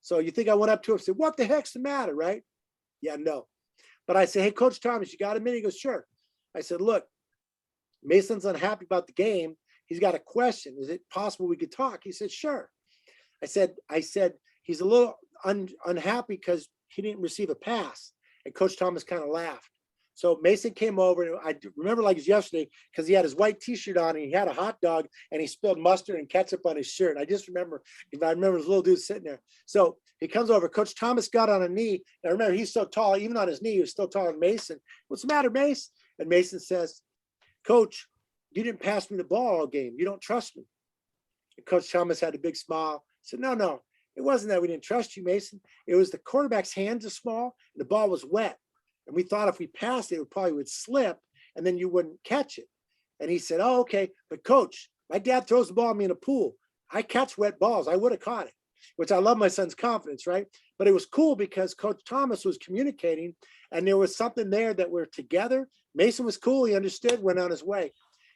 So you think I went up to him and said, what the heck's the matter, right? Yeah, no. But I said, hey, Coach Thomas, you got a minute? He goes, sure. I said, look, Mason's unhappy about the game. He's got a question. Is it possible we could talk? He said, sure. I said, he's a little unhappy because he didn't receive a pass. And Coach Thomas kind of laughed. So Mason came over, and I remember like it was yesterday, because he had his white t-shirt on and he had a hot dog and he spilled mustard and ketchup on his shirt. I just remember, this little dude sitting there. So he comes over, Coach Thomas got on a knee. And I remember he's so tall, even on his knee, he was still taller than Mason. What's the matter, Mace? And Mason says, Coach, you didn't pass me the ball all game. You don't trust me. And Coach Thomas had a big smile. He said, no, it wasn't that we didn't trust you, Mason. It was the quarterback's hands are small and the ball was wet. And we thought if we passed it, it probably would slip and then you wouldn't catch it. And he said, oh, okay. But coach, my dad throws the ball at me in a pool. I catch wet balls. I would have caught it, which I love my son's confidence, right? But it was cool because Coach Thomas was communicating and there was something there that we're together. Mason was cool. He understood, went on his way.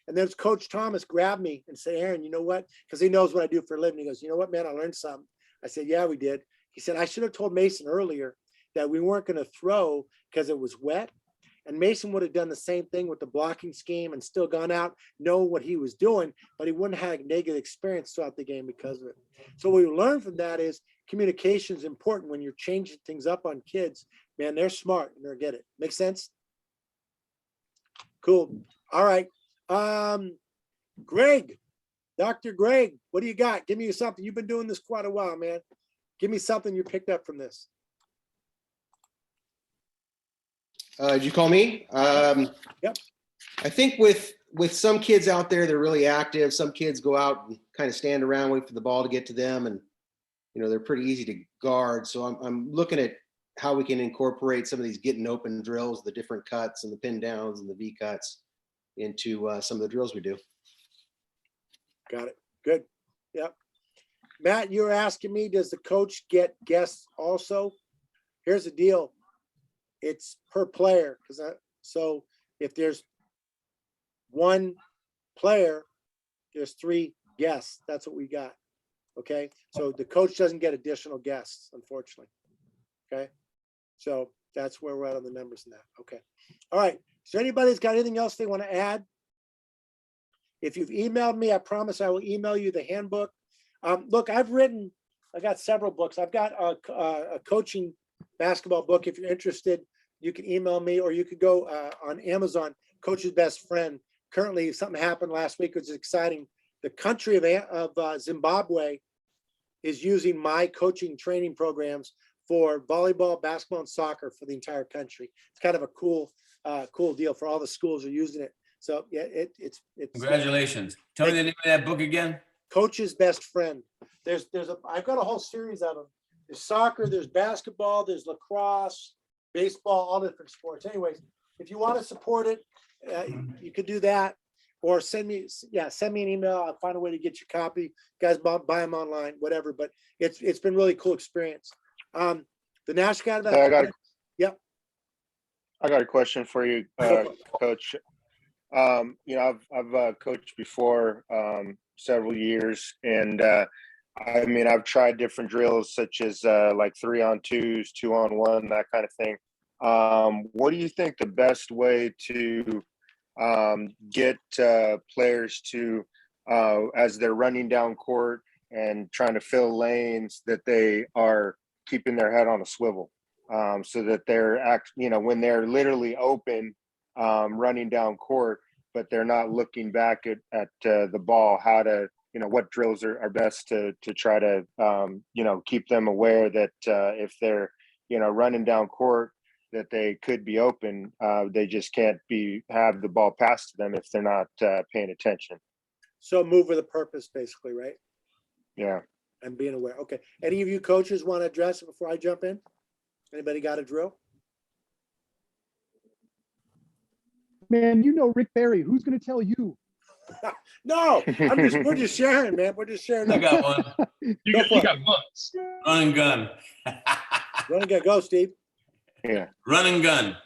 And then Coach Thomas grabbed me and said, Aaron, you know what? Because he knows what I do for a living. He goes, you know what, man, I learned something. I said, yeah, we did. He said, I should have told Mason earlier that we weren't going to throw because it was wet. And Mason would have done the same thing with the blocking scheme and still gone out, know what he was doing, but he wouldn't have a negative experience throughout the game because of it. So what we learned from that is communication is important when you're changing things up on kids. Man, they're smart and they'll get it. Make sense? Cool. All right. Greg, Dr. Greg, what do you got? Give me something. You've been doing this quite a while, man. Give me something you picked up from this. Did you call me? Yep. I think with some kids out there, they're really active. Some kids go out and kind of stand around, wait for the ball to get to them, and they're pretty easy to guard. So I'm looking at how we can incorporate some of these getting open drills, the different cuts and the pin downs and the V cuts into some of the drills we do. Got it. Good. Yep. Matt, you were asking me, does the coach get guests also? Here's the deal. It's per player. So if there's one player, there's 3 guests. That's what we got. Okay. So the coach doesn't get additional guests, unfortunately. Okay. So that's where we're at on the numbers in that. Okay. All right. So anybody's got anything else they want to add? If you've emailed me, I promise I will email you the handbook. Look, I got several books. I've got a coaching basketball book. If you're interested, you can email me or you could go on Amazon, Coach's Best Friend. Currently, something happened last week, which is exciting. The country of Zimbabwe is using my coaching training programs for volleyball, basketball, and soccer for the entire country. It's kind of a cool deal for all the schools are using it. So yeah, it's Congratulations. Tell me the name of that book again. Coach's Best Friend. I've got a whole series of them. There's soccer, there's basketball, there's lacrosse, baseball, all different sports. Anyways, if you want to support it, you could do that, or send me an email. I'll find a way to get your copy. Guys, buy them online, whatever. But it's been really cool experience. The National Academy. Yep. I got a question for you, Coach. I've coached before several years, and I've tried different drills such as like 3-on-2s, 2-on-1, that kind of thing. What do you think the best way to get players to, as they're running down court and trying to fill lanes, that they are keeping their head on a swivel, so that they're when they're literally open, running down court, but they're not looking back at the ball, how to, what drills are best to try to, keep them aware that if they're, running down court, that they could be open. They just can't have the ball passed to them if they're not paying attention. So move with a purpose, basically, right? Yeah. And being aware. Okay. Any of you coaches want to address it before I jump in? Anybody got a drill? Man, Rick Barry. Who's going to tell you? No, we're just sharing, man. We're just sharing. I got one. You got books. Run and gun. Run and gun. Go, Steve. Yeah. Run and gun.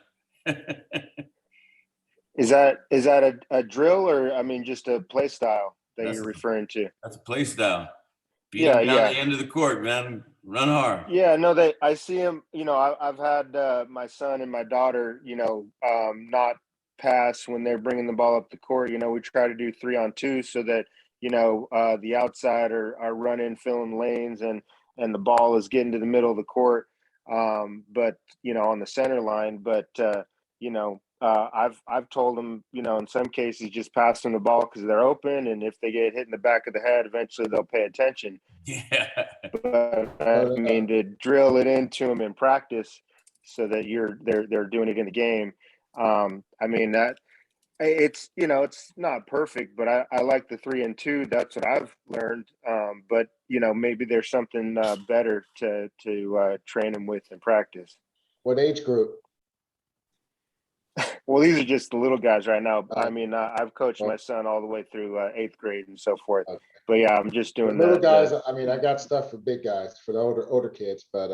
Is that a drill, or just a play style that you're referring to? That's a play style. Beat them down the end of the court, man. Run hard. Yeah, no, I see him. I've had my son and my daughter, not pass when they're bringing the ball up the court. We try to do 3-on-2 so that the outside are running, filling lanes, and the ball is getting to the middle of the court. But on the center line. But I've told them, in some cases, just pass them the ball because they're open, and if they get hit in the back of the head, eventually they'll pay attention. Yeah. But to drill it into them in practice so that they're doing it in the game. That it's not perfect, but I like the 3-and-2. That's what I've learned. But maybe there's something better to train them with in practice. What age group? Well, these are just the little guys right now. I Uh, mean, I've coached uh, my son all the way through 8th grade and so forth. Okay. But yeah, I'm just The doing little guys, the I mean, I got stuff for big guys, for the older kids, but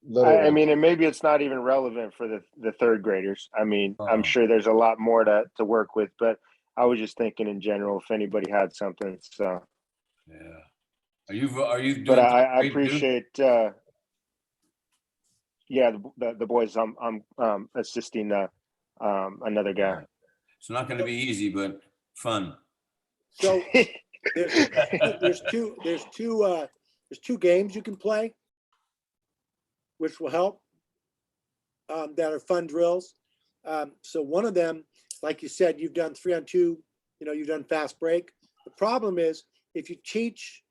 little I ones. mean, and maybe it's not even relevant for the 3rd graders. I mean, I'm Oh. sure there's a lot more to work with, but I was just thinking in general if anybody had something. So, Yeah. Are you but doing I 3rd grade too? appreciate. Yeah, the boys. I'm assisting another guy. It's not going to be easy, but fun. So there's two games you can play, which will help. That are fun drills. So one of them, like you said, you've done 3-on-2. You've done fast break. The problem is if you teach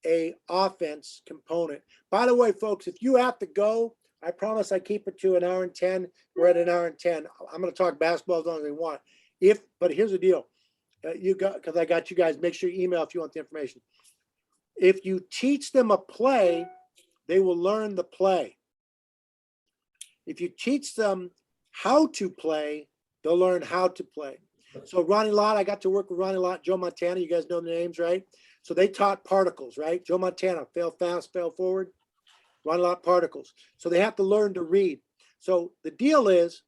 a offense component. By the way, folks, if you have to go, I promise I keep it to an hour and 10. We're at an hour and 10. I'm going to talk basketball as long as they want. But here's the deal. Because I got you guys, make sure you email if you want the information. If you teach them a play, they will learn the play. If you teach them how to play, they'll learn how to play. So Ronnie Lott, I got to work with Ronnie Lott, Joe Montana. You guys know the names, right? So they taught particles, right? Joe Montana, fail fast, fail forward. Ronnie Lott, particles. So they have to learn to read. So the deal is,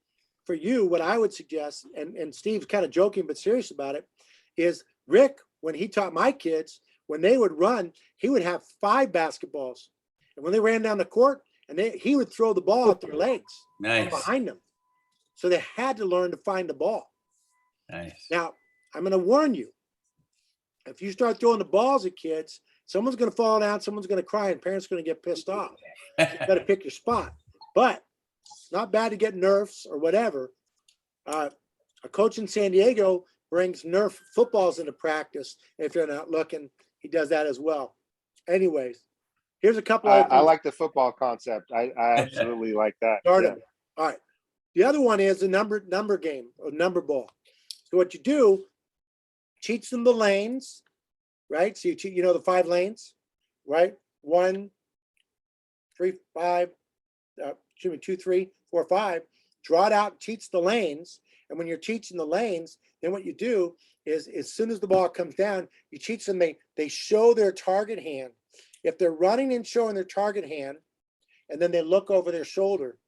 for you, what I would suggest, and Steve's kind of joking but serious about it, is Rick, when he taught my kids, when they would run, he would have 5 basketballs. And when they ran down the court, he would throw the ball at their legs behind them. So they had to learn to find the ball. Nice. Now, I'm going to warn you. If you start throwing the balls at kids, someone's going to fall down, someone's going to cry, and parents are going to get pissed off. So you got to pick your spot. But it's not bad to get Nerfs or whatever. A coach in San Diego brings Nerf footballs into practice. If you're not looking, he does that as well. Anyways, here's a couple other things. I like the football concept. I absolutely like that. Start Yeah. it. All right. The other one is a number game or number ball. So what you do, teach them the lanes, right? So you know the 5 lanes, right? 1, 3, 5, 2, 3, 4, 5. Draw it out, teach the lanes. And when you're teaching the lanes, then what you do is as soon as the ball comes down, you teach them, they show their target hand. If they're running and showing their target hand, and then they look over their shoulder,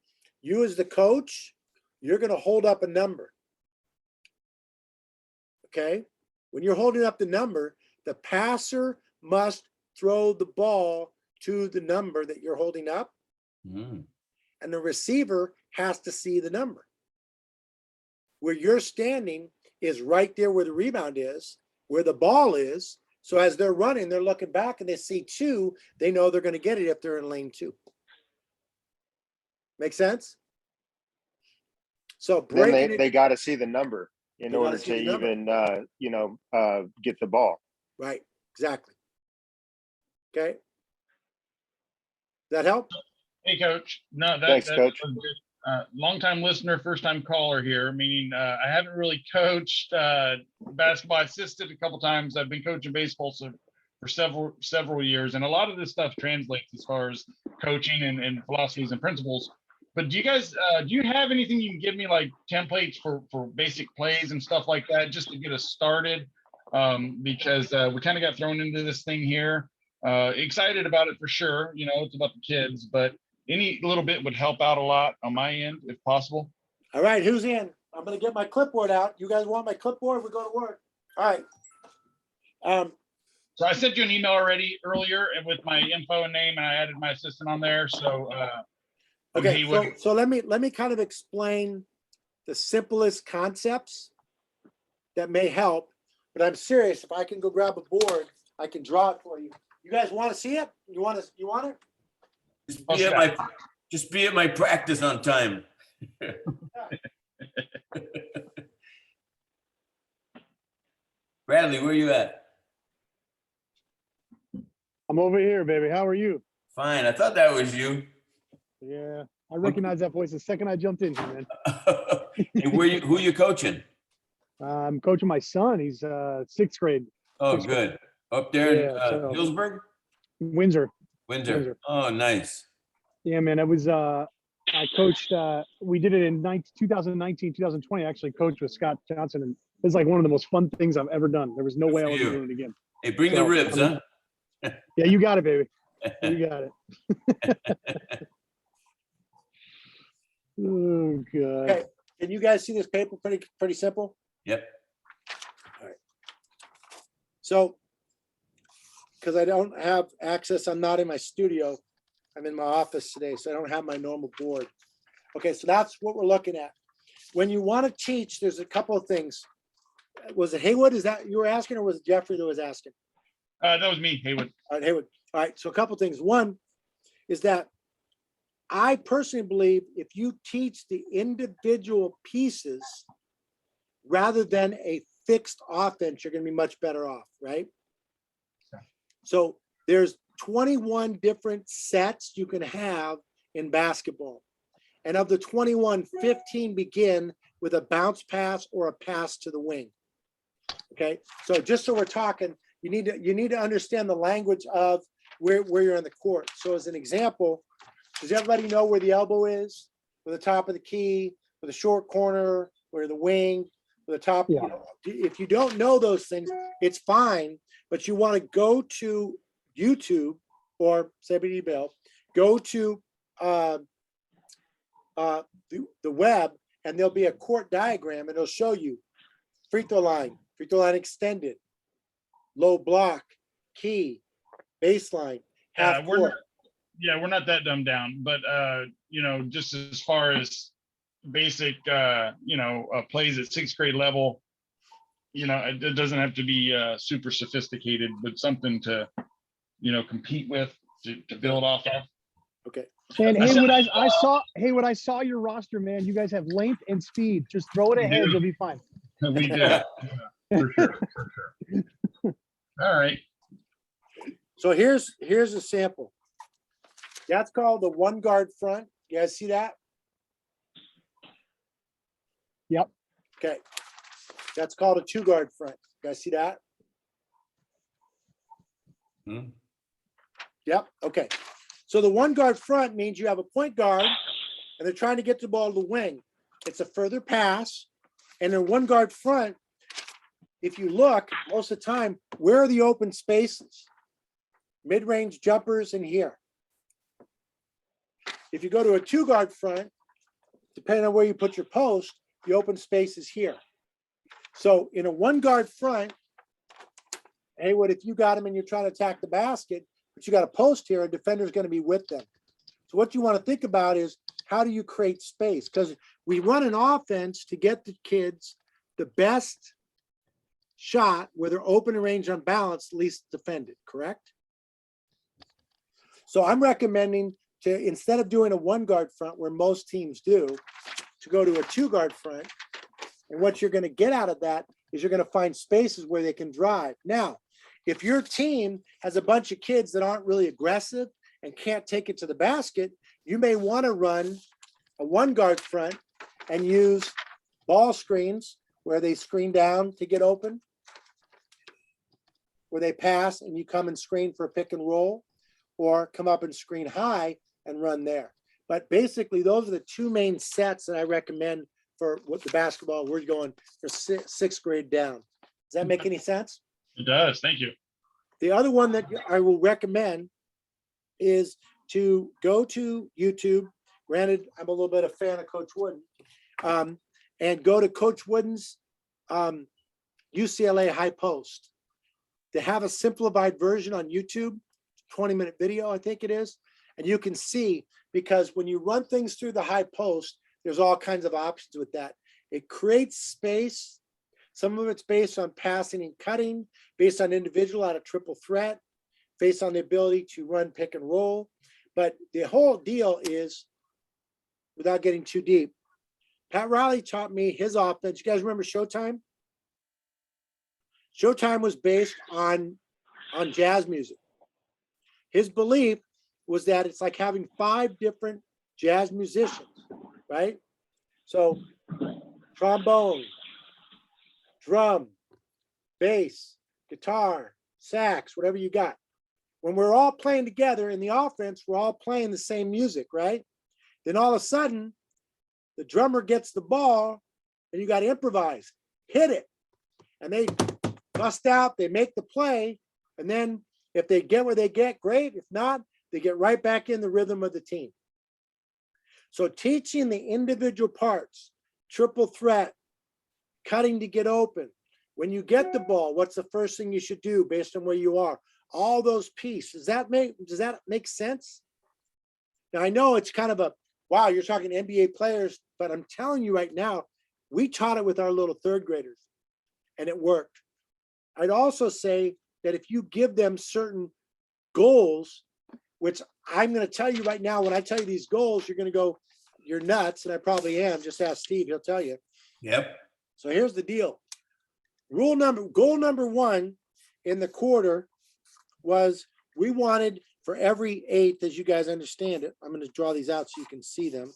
you as the coach, you're going to hold up a number. Okay? When you're holding up the number, the passer must throw the ball to the number that you're holding up. Mm. And the receiver has to see the number. Where you're standing is right there where the rebound is, where the ball is. So as they're running, they're looking back and they see 2, they know they're going to get it if they're in lane 2. Make sense? So Then they got to see the number in order to even get the ball. Right. Exactly. Okay. Does that help? Hey, Coach. No, Thanks, Coach. was good. Long-time listener, first-time caller here. Meaning, I haven't really coached basketball. I assisted a couple times. I've been coaching baseball for several years, and a lot of this stuff translates as far as coaching and philosophies and principles. But do you guys, do you have anything you can give me, like templates for basic plays and stuff like that, just to get us started? Because we kind of got thrown into this thing here. Excited about it for sure. It's about the kids, but any little bit would help out a lot on my end, if possible. All right, who's in? I'm going to get my clipboard out. You guys want my clipboard? We go to work. All right. So I sent you an email already earlier and with my info and name, and I added my assistant on there. So okay, so let me kind of explain the simplest concepts that may help. But I'm serious. If I can go grab a board, I can draw it for you. You guys want to see it? You want it? Just be at my practice on time. Bradley, where you at? I'm over here, baby. How are you? Fine. I thought that was you. Yeah, I recognize that voice the second I jumped in here, man. Hey, who you coaching? I'm coaching my son. He's 6th grade. Oh, good. Up there in Hillsburg? Windsor. Windsor. Oh, nice. Yeah, man. It was I coached, we did it in 2019, 2020, I actually coached with Scott Johnson, and it was like one of the most fun things I've ever done. There was no way I for was you. doing it again. Hey, bring the So, ribs, huh? Yeah, you got it, baby. You got it. Oh, God. Okay, can you guys see this paper? Pretty simple. Yep. All right. So, because I don't have access, I'm not in my studio. I'm in my office today, so I don't have my normal board. Okay, so that's what we're looking at. When you want to teach, there's a couple of things. Was it Haywood? Is that you were asking, or was it Jeffrey that was asking? That was me, Haywood. All right, Haywood. All right, so a couple of things. One is that I personally believe if you teach the individual pieces rather than a fixed offense, you're going to be much better off, right? So there's 21 different sets you can have in basketball. And of the 21, 15 begin with a bounce pass or a pass to the wing. Okay, so just so we're talking, you need to understand the language of where you're in the court. So as an example, does everybody know where the elbow is? Where the top of the key, where the short corner, where the wing, where the top, Yeah. you know, if you don't know those things, it's fine, but you want to go to YouTube or CBD Bill, go to the web, and there'll be a court diagram, and it'll show you free throw line extended, low block, key, baseline, half court. We're not that dumbed down, but you know, just as far as basic plays at sixth grade level, you know, it doesn't have to be super sophisticated, but something to, you know, compete with, to build off of. Okay. And Haywood, I saw your roster, man. You guys have length and speed. Just throw it ahead, you'll be fine. We do. Yeah, for sure. All right. So here's a sample. That's called the one guard front. You guys see that? Yep. Okay. That's called a two guard front. You guys see that? Hmm. Yep. Okay. So the one guard front means you have a point guard and they're trying to get the ball to the wing. It's a further pass. And then one guard front, if you look, most of the time, where are the open spaces? Mid-range jumpers in here. If you go to a two guard front, depending on where you put your post, the open space is here. So in a one guard front, Haywood, if you got them and you're trying to attack the basket, but you got a post here, a defender's going to be with them. So what you want to think about is, how do you create space? Because we run an offense to get the kids the best shot where they're open and range unbalanced, least defended, correct? So I'm recommending to, instead of doing a one guard front where most teams do, to go to a two guard front. And what you're going to get out of that is you're going to find spaces where they can drive. Now, if your team has a bunch of kids that aren't really aggressive and can't take it to the basket, you may want to run a one guard front and use ball screens where they screen down to get open, where they pass and you come and screen for a pick and roll, or come up and screen high and run there. But basically, those are the two main sets that I recommend for what the basketball we're going for sixth grade down. Does that make any sense? It does. Thank you. The other one that I will recommend is to go to YouTube. Granted, I'm a little bit a fan of Coach Wooden, and go to Coach Wooden's UCLA High Post. They have a simplified version on YouTube, 20-minute video, I think it is. And you can see, because when you run things through the high post, there's all kinds of options with that. It creates space. Some of it's based on passing and cutting, based on individual out of triple threat, based on the ability to run pick and roll. But the whole deal is, without getting too deep, Pat Riley taught me his offense. You guys remember Showtime? Showtime was based on jazz music. His belief was that it's like having 5 different jazz musicians, right? So trombone, drum, bass, guitar, sax, whatever you got. When we're all playing together in the offense, we're all playing the same music, right? Then all of a sudden, the drummer gets the ball and you got to improvise, hit it. And they bust out, they make the play. And then if they get where they get, great. If not, they get right back in the rhythm of the team. So teaching the individual parts, triple threat, cutting to get open. When you get the ball, what's the first thing you should do based on where you are? All those pieces. Does that make sense? Now I know it's kind of a, wow, you're talking NBA players, but I'm telling you right now, we taught it with our little third graders and it worked. I'd also say that if you give them certain goals, which I'm going to tell you right now, when I tell you these goals, you're going to go, you're nuts. And I probably am. Just ask Steve, he'll tell you. Yep. So here's the deal. Goal number one in the quarter was we wanted for every eighth, as you guys understand it, I'm going to draw these out so you can see them.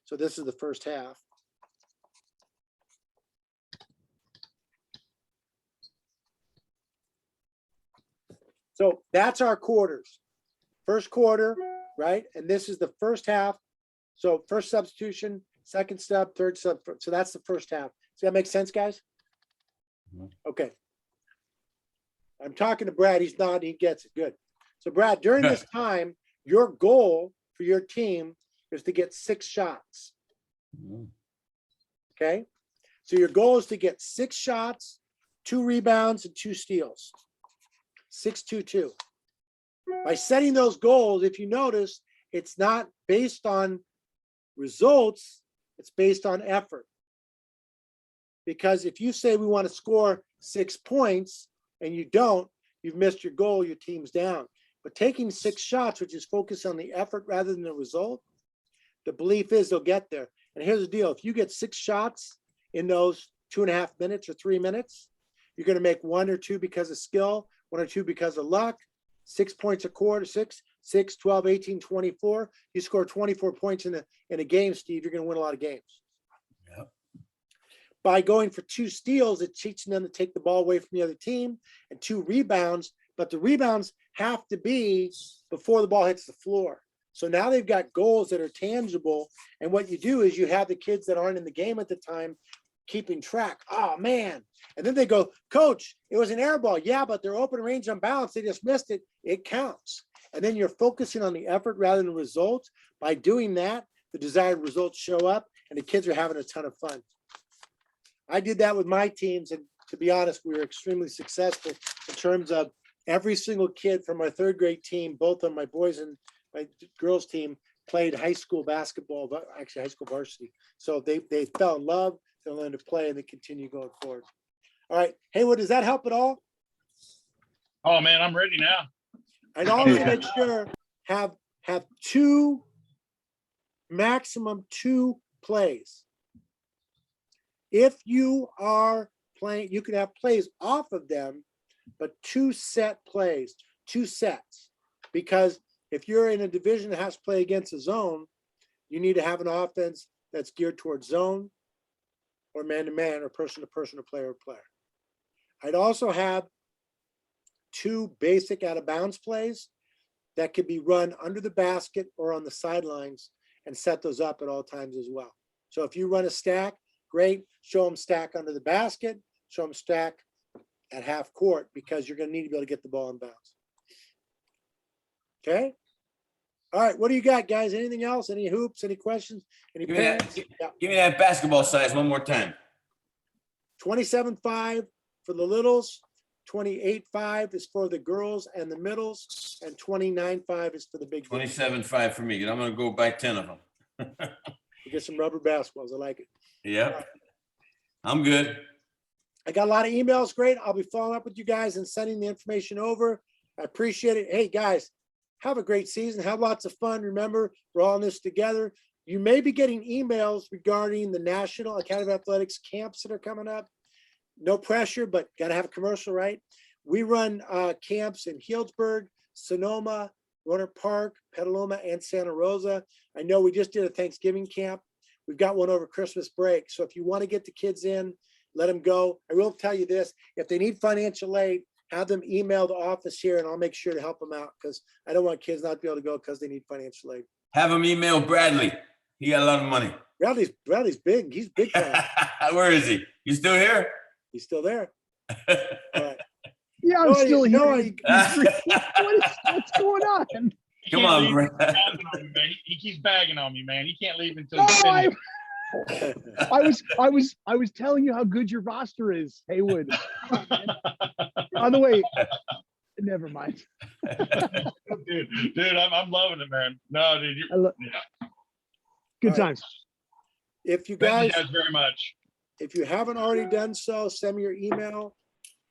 So this is the first half. So that's our quarters. First quarter, right? And this is the first half. So first substitution, second sub, third sub. So that's the first half. Does that make sense, guys? Okay. I'm talking to Brad. He's nodding. He gets it. Good. So Brad, during this time, your goal for your team is to get 6 shots. Okay. So your goal is to get 6 shots, 2 rebounds, and 2 steals. 6-2-2. By setting those goals, if you notice, it's not based on results, it's based on effort. Because if you say we want to score 6 points and you don't, you've missed your goal, your team's down. But taking 6 shots, which is focused on the effort rather than the result, the belief is they'll get there. And here's the deal. If you get 6 shots in those 2.5 minutes or 3 minutes, you're going to make 1 or 2 because of skill, 1 or 2 because of luck, 6 points a quarter, 6, 12, 18, 24. You score 24 points in a game, Steve, you're going to win a lot of games. Yep. By going for 2 steals, it's teaching them to take the ball away from the other team, and 2 rebounds, but the rebounds have to be before the ball hits the floor. So now they've got goals that are tangible. And what you do is you have the kids that aren't in the game at the time keeping track. Oh, man. And then they go, Coach, it was an air ball. Yeah, but they're open range on balance. They just missed it. It counts. And then you're focusing on the effort rather than the results. By doing that, the desired results show up and the kids are having a ton of fun. I did that with my teams. And to be honest, we were extremely successful in terms of every single kid from our 3rd grade team, both on my boys and my girls team, played high school basketball, but actually high school varsity. So they fell in love, they learned to play, and they continue going forward. All right. Haywood, does that help at all? Oh man, I'm ready now. I'd always make sure have 2, maximum 2 plays. If you are playing, you can have plays off of them, but 2 set plays, 2 sets. Because if you're in a division that has to play against a zone, you need to have an offense that's geared towards zone or man-to-man or person-to-person or player-to-player. I'd also have 2 basic out-of-bounds plays that could be run under the basket or on the sidelines and set those up at all times as well. So if you run a stack, great. Show them stack under the basket, show them stack at half court, because you're going to need to be able to get the ball in bounds. Okay. All right. What do you got, guys? Anything else? Any hoops? Any questions? Any parents? Give me that basketball size one more time. 27.5 for the littles, 28.5 is for the girls and the middles, and 29.5 is for the big boys. 27.5 for me. I'm going to go buy 10 of them. You get some rubber basketballs. I like it. Yep. I'm good. I got a lot of emails. Great. I'll be following up with you guys and sending the information over. I appreciate it. Hey, guys, have a great season. Have lots of fun. Remember, we're all in this together. You may be getting emails regarding the National Academy of Athletics camps that are coming up. No pressure, but got to have a commercial, right? We run camps in Healdsburg, Sonoma, Roanoke Park, Petaluma, and Santa Rosa. I know we just did a Thanksgiving camp. We've got one over Christmas break. So if you want to get the kids in, let them go. I will tell you this, if they need financial aid, have them email the office here and I'll make sure to help them out, because I don't want kids not to be able to go because they need financial aid. Have him email Bradley. He got a lot of money. Bradley's big. He's big time. Where is he? You still here? He's still there. All right. Yeah, I'm still here. No, What's going on? He Come can't on, leave. Brad. He's bagging on me, man. He keeps bagging on me, man. He can't leave until No, he's finished. I was telling you how good your roster is, Haywood. By the way, never mind. dude, I'm loving it, man. No, dude, yeah. Good All right. times. If you Thank guys, you guys very much. if you haven't already done so, send me your email.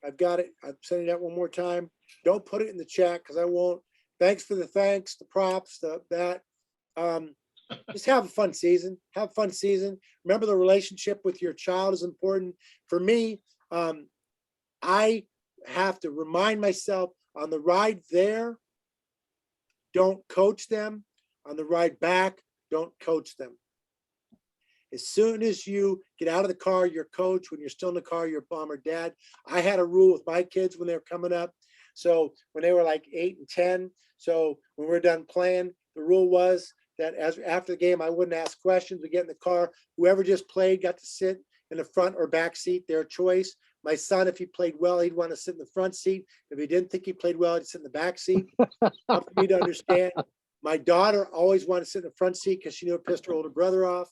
I've got it. I'm sending that one more time. Don't put it in the chat because I won't. Thanks for the thanks, the props, that. Just have a fun season. Have a fun season. Remember, the relationship with your child is important. For me, I have to remind myself on the ride there, don't coach them. On the ride back, don't coach them. As soon as you get out of the car, your coach. When you're still in the car, your mom or dad. I had a rule with my kids when they were coming up. So when they were like 8 and 10, so when we're done playing, the rule was that after the game, I wouldn't ask questions. We get in the car. Whoever just played got to sit in the front or back seat, their choice. My son, if he played well, he'd want to sit in the front seat. If he didn't think he played well, he'd sit in the back seat. Up for me to understand. My daughter always wanted to sit in the front seat because she knew it pissed her older brother off.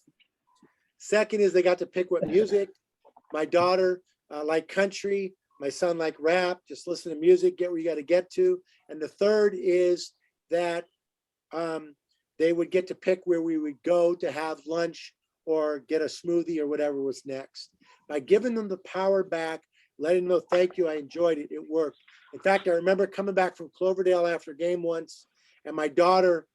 Second is they got to pick what music. My daughter liked country. My son liked rap. Just listen to music, get where you got to get to. And the third is that they would get to pick where we would go to have lunch or get a smoothie or whatever was next. By giving them the power back, letting them know, thank you, I enjoyed it, it worked. In fact, I remember coming back from Cloverdale after a game once, and my daughter,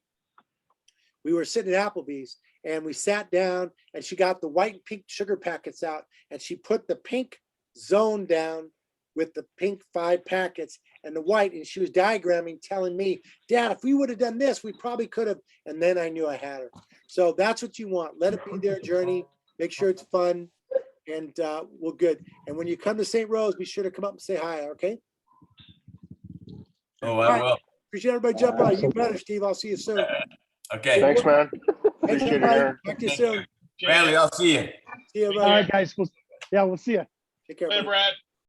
we were sitting at Applebee's, and we sat down, and she got the white and pink sugar packets out, and she put the pink zone down with the pink 5 packets and the white, and she was diagramming, telling me, Dad, if we would have done this, we probably could have. And then I knew I had her. So that's what you want. Let it be their journey. Make sure it's fun, and we're good. And when you come to St. Rose, be sure to come up and say hi, okay? Oh, I will. Appreciate everybody jumping on. You better, Steve. I'll see you soon. Okay. Thanks, man. Thanks, Appreciate it, everybody. Aaron. Talk to you soon. Bradley, I'll see you. See you, All brother. right, guys. We'll see ya. Take care, Hey, buddy. Brad.